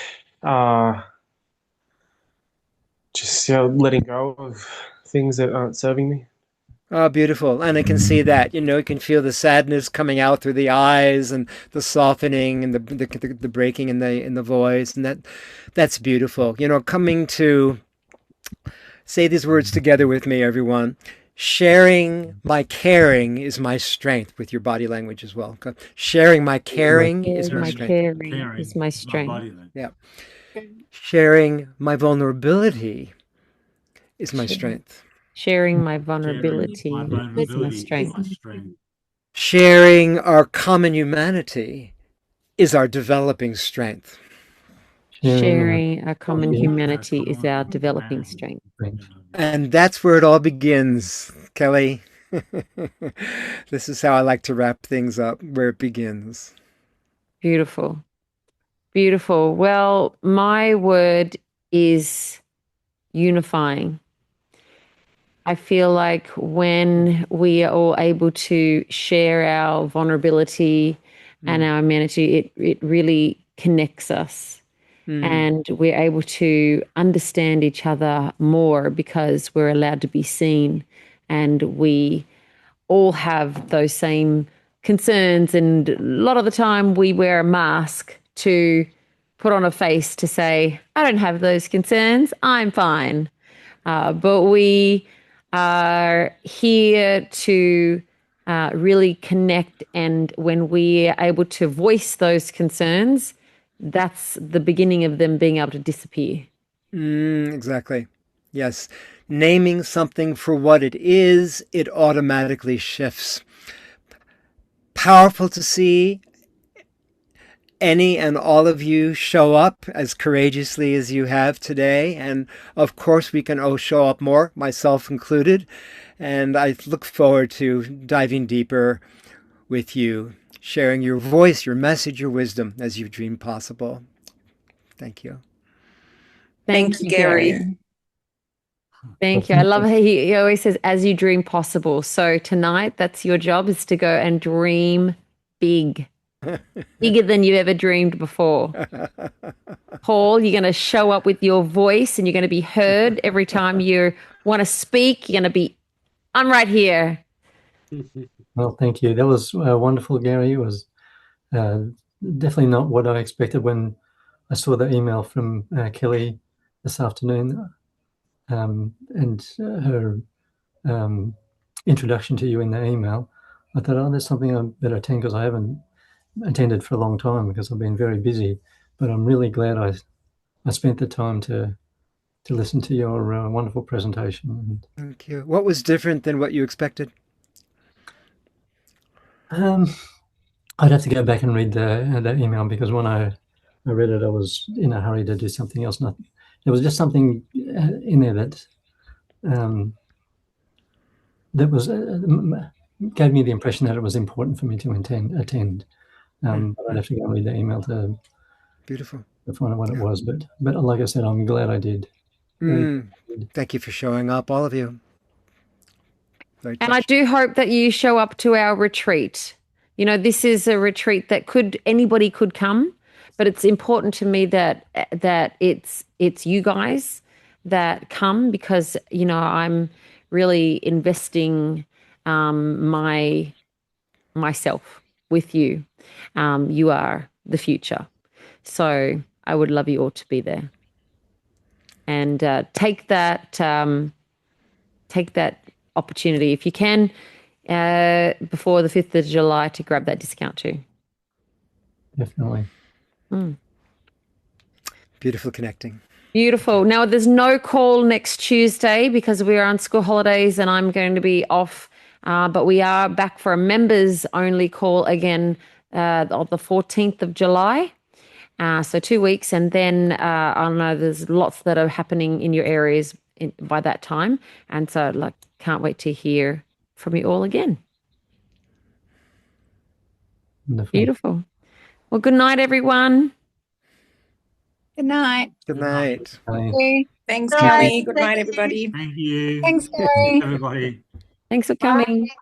just letting go of things that aren't serving me. Oh, beautiful. And I can see that, you can feel the sadness coming out through the eyes and the softening and the breaking in the voice. And that's beautiful. Coming to say these words together with me, everyone. Sharing my caring is my strength, with your body language as well. Sharing my caring is my strength. Caring is my strength. Yeah. Sharing my vulnerability is my strength. Sharing my vulnerability is my strength. Sharing our common humanity is our developing strength. Sharing our common humanity is our developing strength. And that's where it all begins, Kelly. This is how I like to wrap things up, where it begins. Beautiful. Beautiful. Well, my word is unifying. I feel like when we are all able to share our vulnerability and our humanity, it really connects us. And we're able to understand each other more because we're allowed to be seen, and we all have those same concerns. And a lot of the time we wear a mask to put on a face to say, I don't have those concerns, I'm fine. But we are here to really connect, and when we are able to voice those concerns, that's the beginning of them being able to disappear. Exactly. Yes. Naming something for what it is, it automatically shifts. Powerful to see any and all of you show up as courageously as you have today. And of course, we can show up more, myself included. And I look forward to diving deeper with you, sharing your voice, your message, your wisdom as you dream possible. Thank you. Thank you, Gary. Thank you. I love how he always says, as you dream possible. So tonight, that's your job, is to go and dream big. Bigger than you ever dreamed before. Paul, you're going to show up with your voice and you're going to be heard every time you want to speak. You're going to be, I'm right here. Well, thank you. That was wonderful, Gary. It was definitely not what I expected when I saw the email from Kelly this afternoon, and her introduction to you in the email. I thought, there's something I better attend, because I haven't attended for a long time because I've been very busy. But I'm really glad I spent the time to listen to your wonderful presentation. Thank you. What was different than what you expected? I'd have to go back and read the email, because when I read it, I was in a hurry to do something else. There was just something in there that was gave me the impression that it was important for me to attend. But I'd have to go and read the email to find out what it was. But like I said, I'm glad I did. Thank you for showing up, all of you. And I do hope that you show up to our retreat. This is a retreat that anybody could come, but it's important to me that it's you guys that come, because, you know, I'm really investing myself with you. You are the future. So I would love you all to be there. And take that opportunity, if you can, before the 5th of July, to grab that discount too. Definitely. Beautiful connecting. Beautiful. Now, there's no call next Tuesday because we are on school holidays and I'm going to be off. But we are back for a members only call again on the 14th of July. So 2 weeks. And then I know there's lots that are happening in your areas by that time. And so can't wait to hear from you all again. Wonderful. Beautiful. Well, good night, everyone. Good night. Good night. Thanks, Kelli. Good night, everybody. Thank you. Thanks, Gary. Everybody. Thanks for coming. Bye.